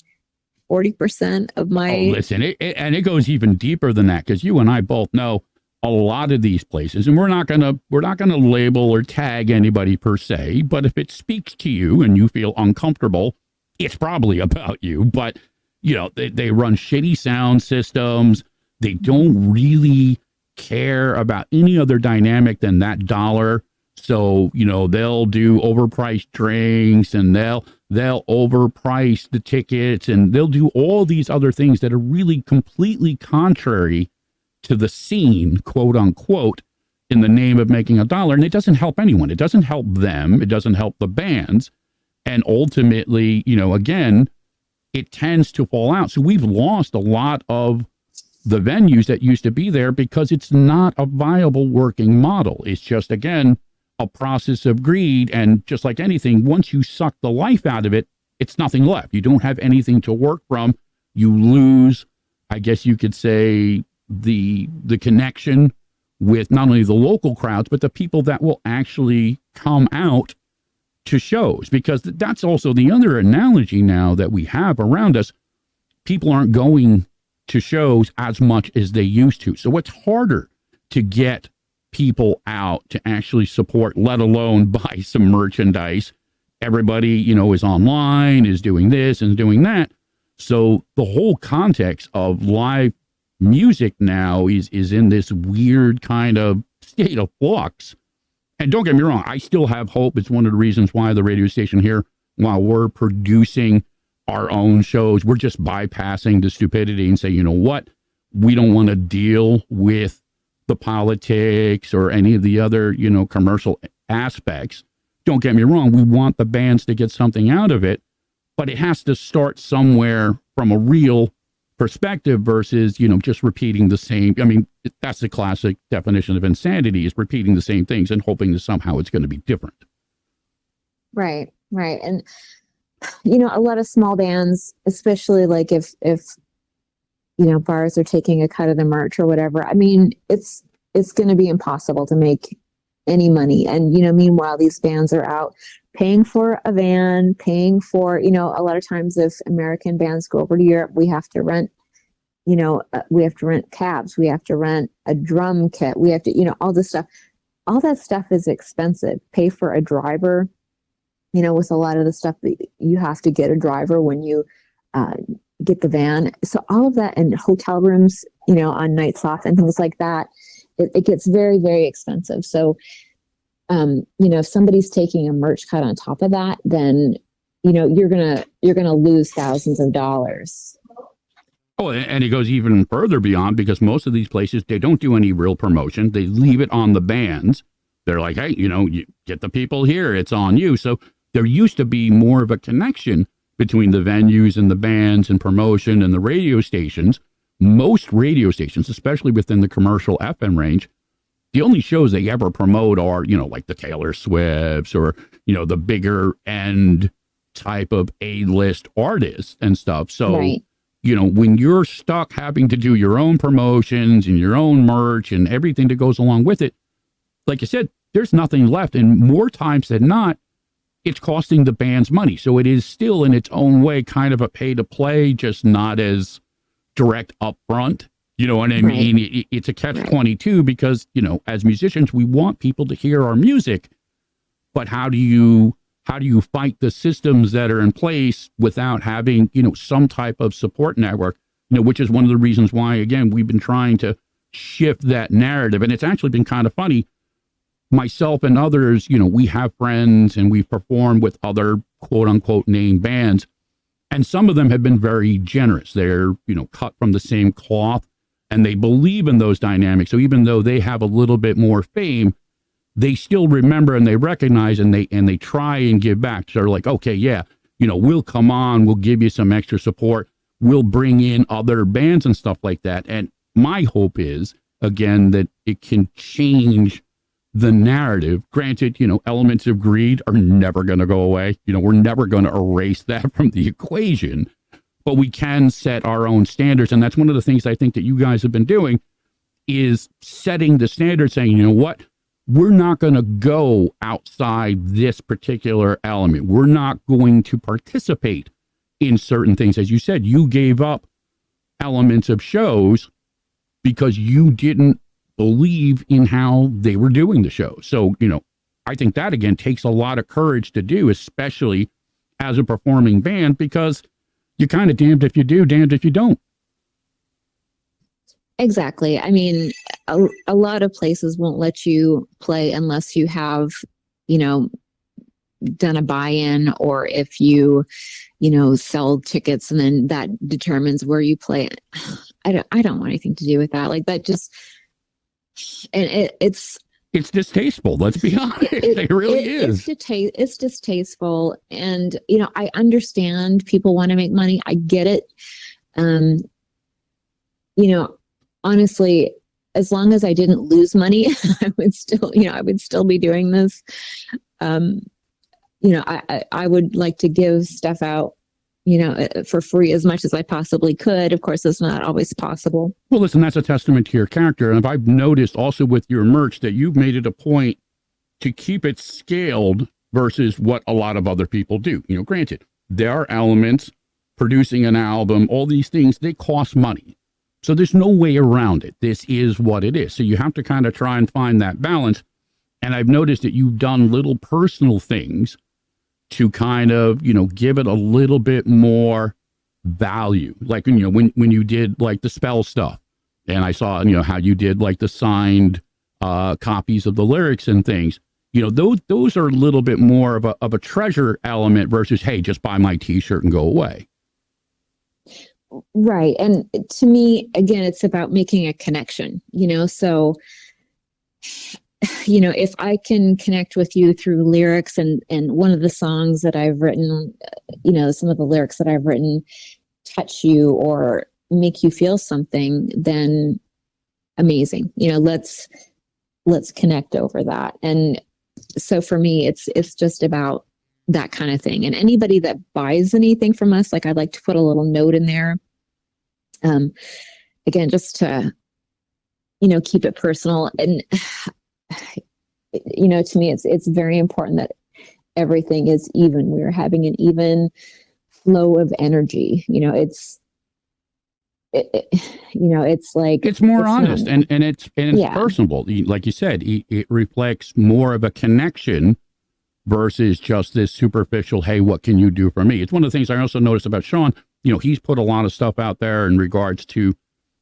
40% of my... Oh, listen, it goes even deeper than that, because you and I both know a lot of these places, and we're not gonna label or tag anybody per se, but if it speaks to you and you feel uncomfortable, it's probably about you. But they run shitty sound systems. They don't really care about any other dynamic than that dollar. So they'll do overpriced drinks, and they'll overprice the tickets, and they'll do all these other things that are really completely contrary to the scene, quote unquote, in the name of making a dollar. And it doesn't help anyone. It doesn't help them. It doesn't help the bands. And ultimately, again, it tends to fall out. So we've lost a lot of the venues that used to be there because it's not a viable working model. It's just, again, a process of greed. And just like anything, once you suck the life out of it, it's nothing left. You don't have anything to work from. You lose, I guess you could say, the connection with not only the local crowds, but the people that will actually come out to shows. Because that's also the other analogy now that we have around us. People aren't going to shows as much as they used to. So it's harder to get people out to actually support, let alone buy some merchandise. Everybody, is online, is doing this and doing that. So the whole context of live music now is in this weird kind of state of flux. And don't get me wrong, I still have hope. It's one of the reasons why the radio station here, while we're producing our own shows, we're just bypassing the stupidity and say, you know what, we don't want to deal with the politics or any of the other, commercial aspects. Don't get me wrong, we want the bands to get something out of it, but it has to start somewhere from a real perspective versus, just repeating the same. I mean, that's the classic definition of insanity, is repeating the same things and hoping that somehow it's going to be different. Right. And, a lot of small bands, especially like if bars are taking a cut of the merch or whatever, I mean, it's going to be impossible to make any money. And, meanwhile, these bands are out paying for a van, paying for, a lot of times if American bands go over to Europe, we have to rent, cabs, we have to rent a drum kit, we have to, all this stuff. All that stuff is expensive. Pay for a driver, with a lot of the stuff that you have to get a driver when you get the van. So all of that, and hotel rooms, on nights off and things like that, it gets very, very expensive. So, if somebody's taking a merch cut on top of that, then, you're going to lose thousands of dollars. Oh, and it goes even further beyond, because most of these places, they don't do any real promotion. They leave it on the bands. They're like, hey, you get the people here, it's on you. So there used to be more of a connection between the venues and the bands and promotion and the radio stations. Most radio stations, especially within the commercial FM range, the only shows they ever promote are, like the Taylor Swifts or, the bigger end type of A-list artists and stuff. So, right. When you're stuck having to do your own promotions and your own merch and everything that goes along with it, like you said, there's nothing left. And more times than not, it's costing the bands money. So it is still in its own way kind of a pay to play, just not as direct upfront. You know what I mean? It's a catch-22 because, as musicians, we want people to hear our music. But how do you fight the systems that are in place without having, some type of support network, which is one of the reasons why, again, we've been trying to shift that narrative. And it's actually been kind of funny. Myself and others, we have friends and we've performed with other quote unquote name bands. And some of them have been very generous. They're, cut from the same cloth and they believe in those dynamics. So even though they have a little bit more fame, they still remember and they recognize and they try and give back. So they're like, okay, yeah, we'll come on, we'll give you some extra support. We'll bring in other bands and stuff like that. And my hope is, again, that it can change the narrative. Granted, elements of greed are never going to go away. We're never going to erase that from the equation, but we can set our own standards. And that's one of the things I think that you guys have been doing is setting the standard, saying, what, we're not going to go outside this particular element. We're not going to participate in certain things. As you said, you gave up elements of shows because you didn't believe in how they were doing the show. So, I think that, again, takes a lot of courage to do, especially as a performing band, because you're kind of damned if you do, damned if you don't. Exactly. I mean, a lot of places won't let you play unless you have, done a buy-in, or if you, sell tickets, and then that determines where you play. I don't want anything to do with that. Like that just, and it's distasteful. Let's be honest. It really is. It's distasteful. And, I understand people want to make money. I get it. Honestly, as long as I didn't lose money, I would still be doing this. I would like to give stuff out, for free as much as I possibly could. Of course, it's not always possible. Well, listen, that's a testament to your character. And I've noticed also with your merch that you've made it a point to keep it scaled versus what a lot of other people do. Granted, there are elements, producing an album, all these things, they cost money. So there's no way around it. This is what it is. So you have to kind of try and find that balance. And I've noticed that you've done little personal things to kind of, give it a little bit more value. Like, when you did like the spell stuff, and I saw, how you did like the signed copies of the lyrics and things, those are a little bit more of a treasure element versus, hey, just buy my t-shirt and go away. Right. And to me, again, it's about making a connection, so, if I can connect with you through lyrics and one of the songs that I've written, some of the lyrics that I've written touch you or make you feel something, then amazing. Let's connect over that. And so for me, it's just about that kind of thing. And anybody that buys anything from us, like I'd like to put a little note in there. Again, just to, keep it personal. And, to me, it's very important that everything is even. We're having an even flow of energy. It's like, it's more honest and it's personable. Like you said, it reflects more of a connection versus just this superficial, hey, what can you do for me? It's one of the things I also noticed about Sean. he's put a lot of stuff out there in regards to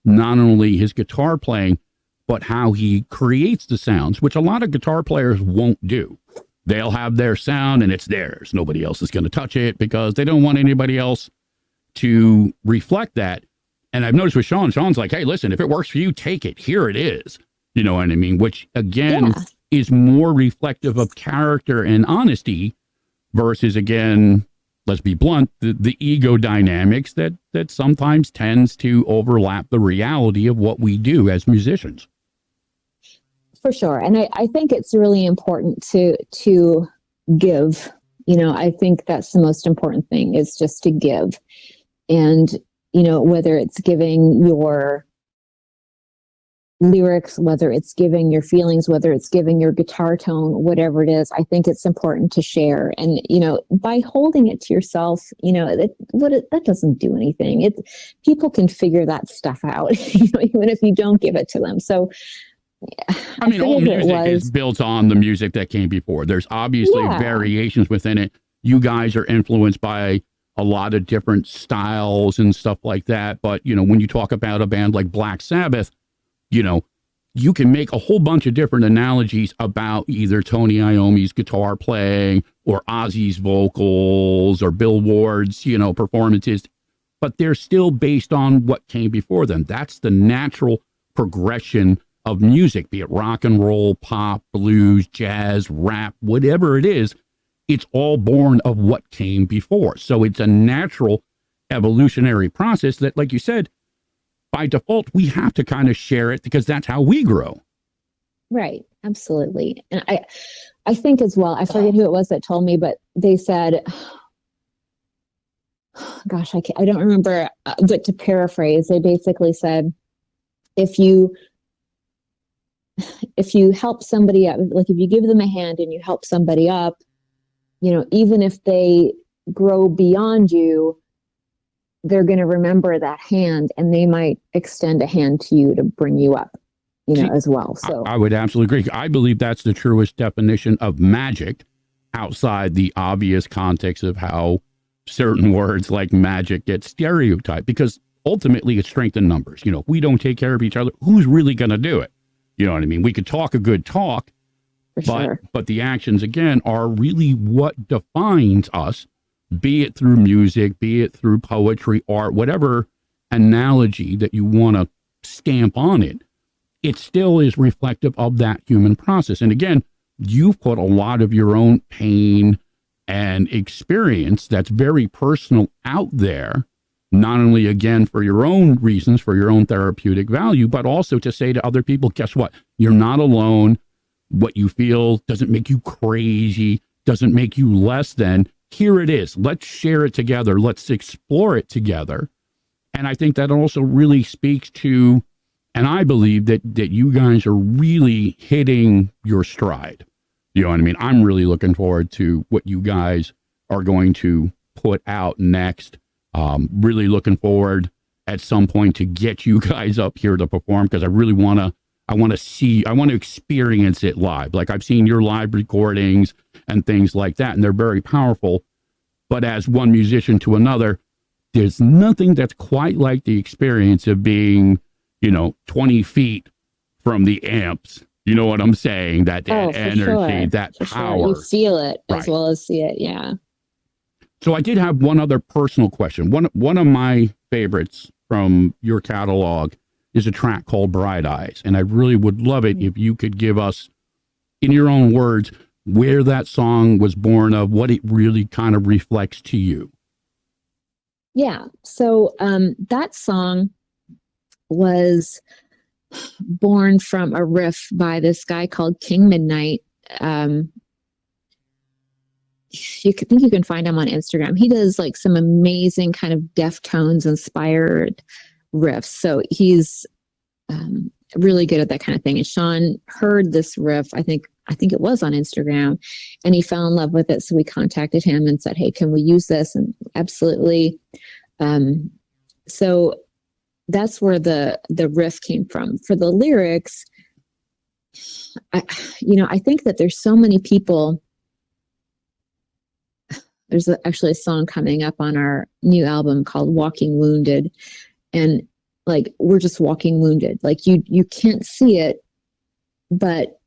not only his guitar playing, but how he creates the sounds, which a lot of guitar players won't do. They'll have their sound and it's theirs. Nobody else is going to touch it because they don't want anybody else to reflect that. And I've noticed with Sean's like, hey, listen, if it works for you, take it. Here it is. You know what I mean? Which, again, is more reflective of character and honesty versus, again, let's be blunt, the ego dynamics that sometimes tends to overlap the reality of what we do as musicians. For sure. And I think it's really important to give. I think that's the most important thing, is just to give. And, whether it's giving your lyrics, whether it's giving your feelings, whether it's giving your guitar tone, whatever it is, I think it's important to share. And, by holding it to yourself, that doesn't do anything. People can figure that stuff out, even if you don't give it to them. So, I mean, all music is built on the music that came before. There's obviously variations within it. You guys are influenced by a lot of different styles and stuff like that. But, when you talk about a band like Black Sabbath, you can make a whole bunch of different analogies about either Tony Iommi's guitar playing or Ozzy's vocals or Bill Ward's, performances, but they're still based on what came before them. That's the natural progression of music, be it rock and roll, pop, blues, jazz, rap, whatever it is. It's all born of what came before. So it's a natural evolutionary process that, like you said, by default, we have to kind of share it because that's how we grow. Right. Absolutely. And I think as well, I forget who it was that told me, but they said, gosh, I don't remember, but to paraphrase, they basically said, if you help somebody up, like if you give them a hand and you help somebody up, even if they grow beyond you, they're going to remember that hand and they might extend a hand to you to bring you up, as well. So I would absolutely agree. I believe that's the truest definition of magic outside the obvious context of how certain words like magic get stereotyped, because ultimately it's strength in numbers. If we don't take care of each other, who's really going to do it? You know what I mean? We could talk a good talk, but the actions, again, are really what defines us, be it through music, be it through poetry, art, whatever analogy that you want to stamp on it. It still is reflective of that human process. And again, you've put a lot of your own pain and experience that's very personal out there, not only, again, for your own reasons, for your own therapeutic value, but also to say to other people, guess what? You're not alone. What you feel doesn't make you crazy, doesn't make you less than. Here it is. Let's share it together. Let's explore it together. And I think that also really speaks to, and I believe that you guys are really hitting your stride. You know what I mean? I'm really looking forward to what you guys are going to put out next. Really looking forward at some point to get you guys up here to perform, because I really want to experience it live. Like, I've seen your live recordings and things like that, and they're very powerful. But as one musician to another, there's nothing that's quite like the experience of being, 20 feet from the amps. You know what I'm saying? That energy, sure. That for power. Sure. You feel it right. As well as see it. Yeah. So I did have one other personal question. One of my favorites from your catalog is a track called Bright Eyes. And I really would love it if you could give us, in your own words, where that song was born of, what it really kind of reflects to you. Yeah. So that song was born from a riff by this guy called King Midnight. You can find him on Instagram. He does like some amazing kind of Deftones inspired riffs. So he's really good at that kind of thing. And Sean heard this riff, I think it was on Instagram, and he fell in love with it. So we contacted him and said, hey, can we use this? And absolutely. So that's where the riff came from. For the lyrics, I think that there's so many people there's actually a song coming up on our new album called Walking Wounded. And like, we're just walking wounded. Like you can't see it, but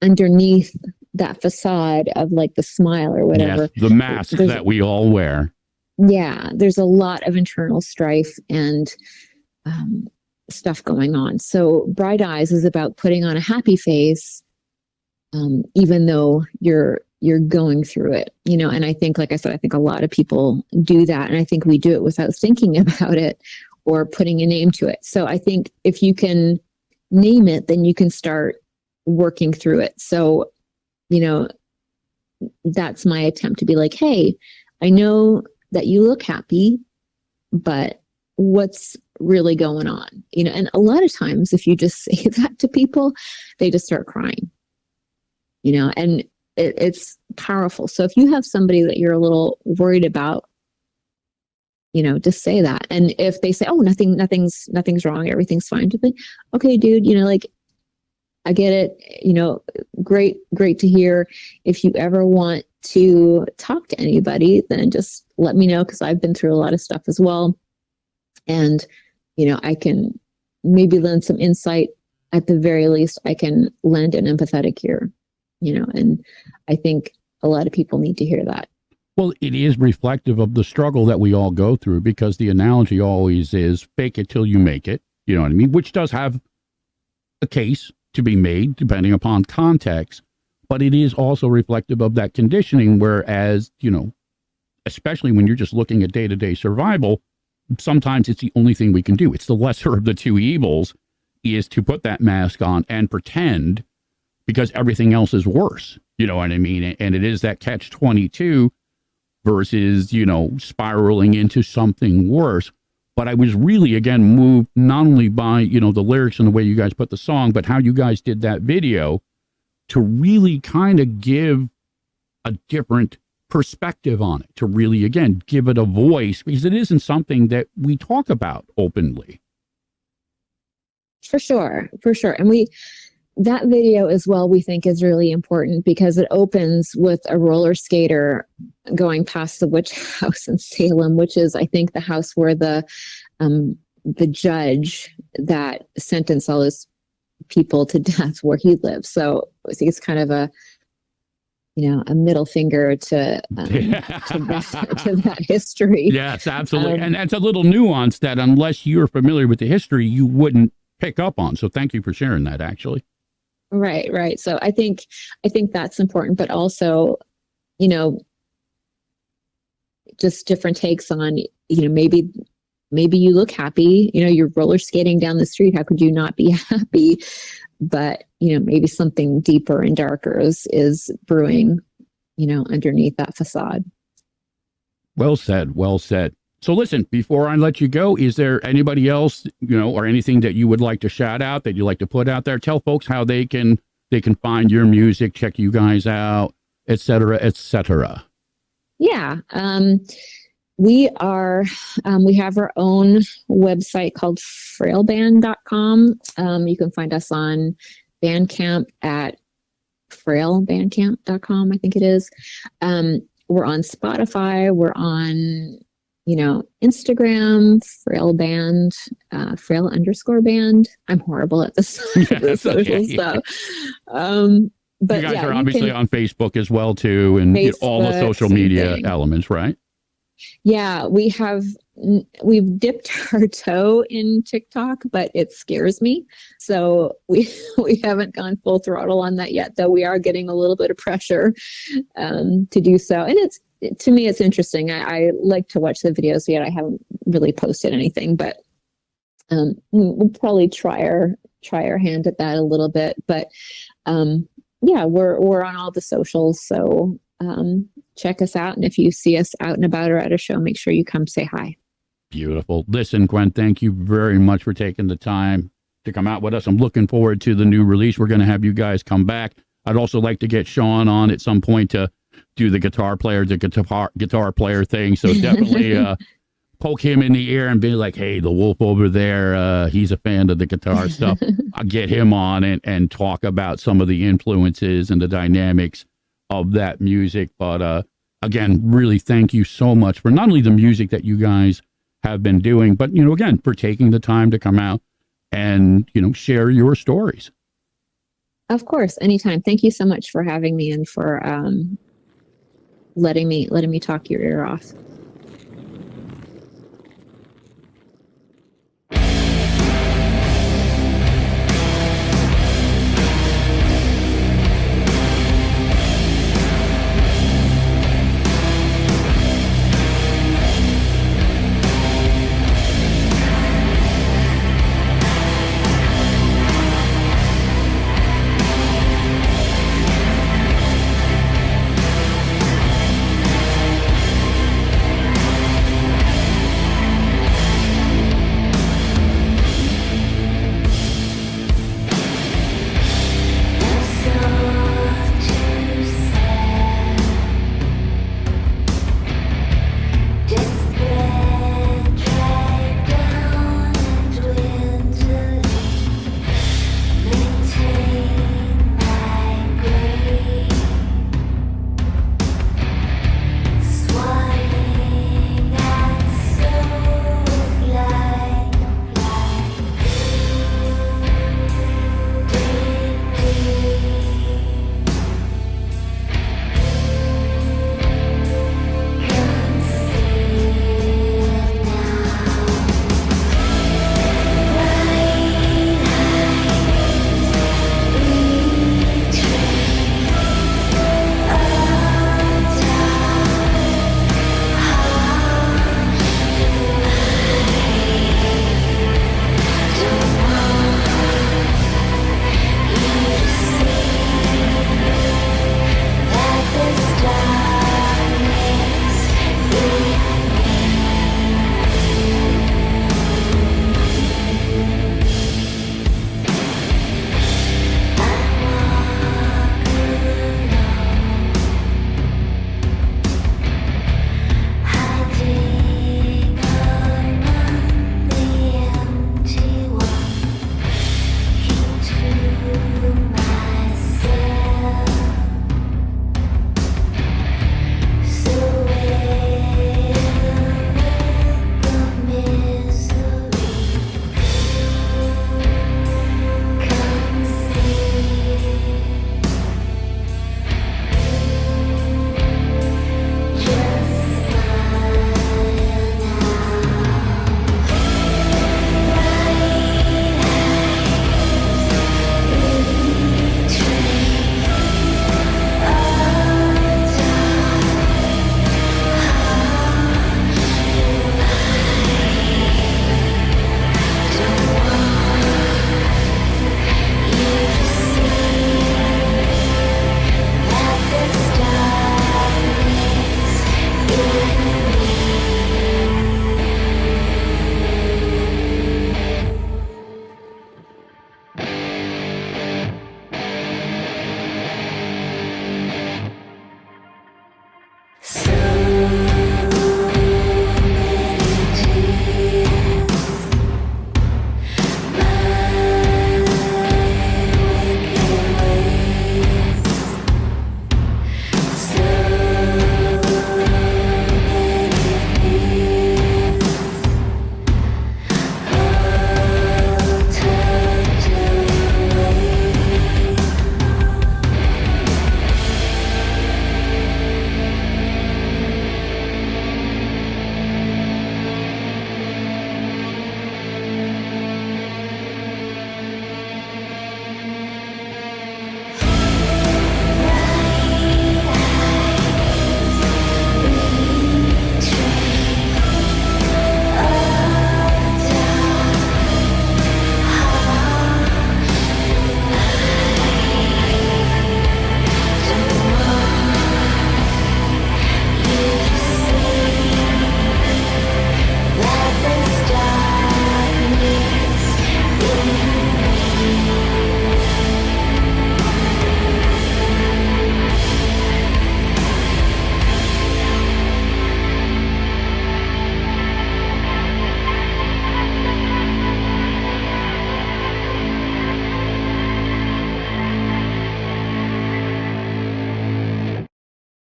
underneath that facade of like the smile or whatever. Yes, the mask that we all wear. Yeah, there's a lot of internal strife and stuff going on. So Bright Eyes is about putting on a happy face, even though you're going through it, you know. And I think, like I said, I think a lot of people do that, and I think we do it without thinking about it or putting a name to it. So I think if you can name it, then you can start working through it. So, you know, that's my attempt to be like, hey, I know that you look happy, but what's really going on? You know, and a lot of times if you just say that to people, they just start crying, you know, and it's powerful. So if you have somebody that you're a little worried about, you know, just say that. And if they say, oh, nothing's wrong, everything's fine, to be, okay, dude, you know, like, I get it, you know, great to hear. If you ever want to talk to anybody, then just let me know, because I've been through a lot of stuff as well. And, you know, I can maybe lend some insight. At the very least, I can lend an empathetic ear, you know, and I think a lot of people need to hear that. Well, it is reflective of the struggle that we all go through, because the analogy always is fake it till you make it. You know what I mean? Which does have a case to be made depending upon context, but it is also reflective of that conditioning. Whereas, you know, especially when you're just looking at day-to-day survival, sometimes it's the only thing we can do. It's the lesser of the two evils, is to put that mask on and pretend, because everything else is worse. You know what I mean? And it is that catch-22 versus, you know, spiraling into something worse. But I was really, again, moved not only by, you know, the lyrics and the way you guys put the song, but how you guys did that video to really kind of give a different perspective on it, to really, again, give it a voice, because it isn't something that we talk about openly. For sure. And that video as well, we think is really important, because it opens with a roller skater going past the witch house in Salem, which is, I think, the house where the judge that sentenced all those people to death, where he lives. So I think it's kind of a, you know, a middle finger to that history. Yes, absolutely. And that's a little nuance that, unless you're familiar with the history, you wouldn't pick up on. So thank you for sharing that, actually. Right. So I think that's important, but also, you know, just different takes on, you know, maybe you look happy, you know, you're roller skating down the street. How could you not be happy? But, you know, maybe something deeper and darker is brewing, you know, underneath that facade. Well said. So listen, before I let you go, is there anybody else, you know, or anything that you would like to shout out, that you'd like to put out there? Tell folks how they can find your music, check you guys out, et cetera, et cetera. Yeah. We have our own website called fraileband.com. You can find us on Bandcamp at frailebandcamp.com, I think it is. We're on Spotify. We're on, you know, Instagram, Frayle Band, Frayle_band. I'm horrible at the social stuff. But you guys are obviously on Facebook as well, too, and Facebook, all the social media elements, right? Yeah, we've dipped our toe in TikTok, but it scares me. So we haven't gone full throttle on that yet, though we are getting a little bit of pressure to do so. And to me, it's interesting. I like to watch the videos, yet I haven't really posted anything, but we'll probably try our hand at that a little bit. But yeah, we're on all the socials, so check us out. And if you see us out and about or at a show, make sure you come say hi. Beautiful. Listen, Gwen, thank you very much for taking the time to come out with us. I'm looking forward to the new release. We're going to have you guys come back. I'd also like to get Sean on at some point to do the guitar player thing. So definitely poke him in the ear and be like, hey, the wolf over there, he's a fan of the guitar stuff. I'll get him on and talk about some of the influences and the dynamics of that music. But again, really thank you so much for not only the music that you guys have been doing, but, again, for taking the time to come out and, share your stories. Of course, anytime. Thank you so much for having me and for letting me talk your ear off.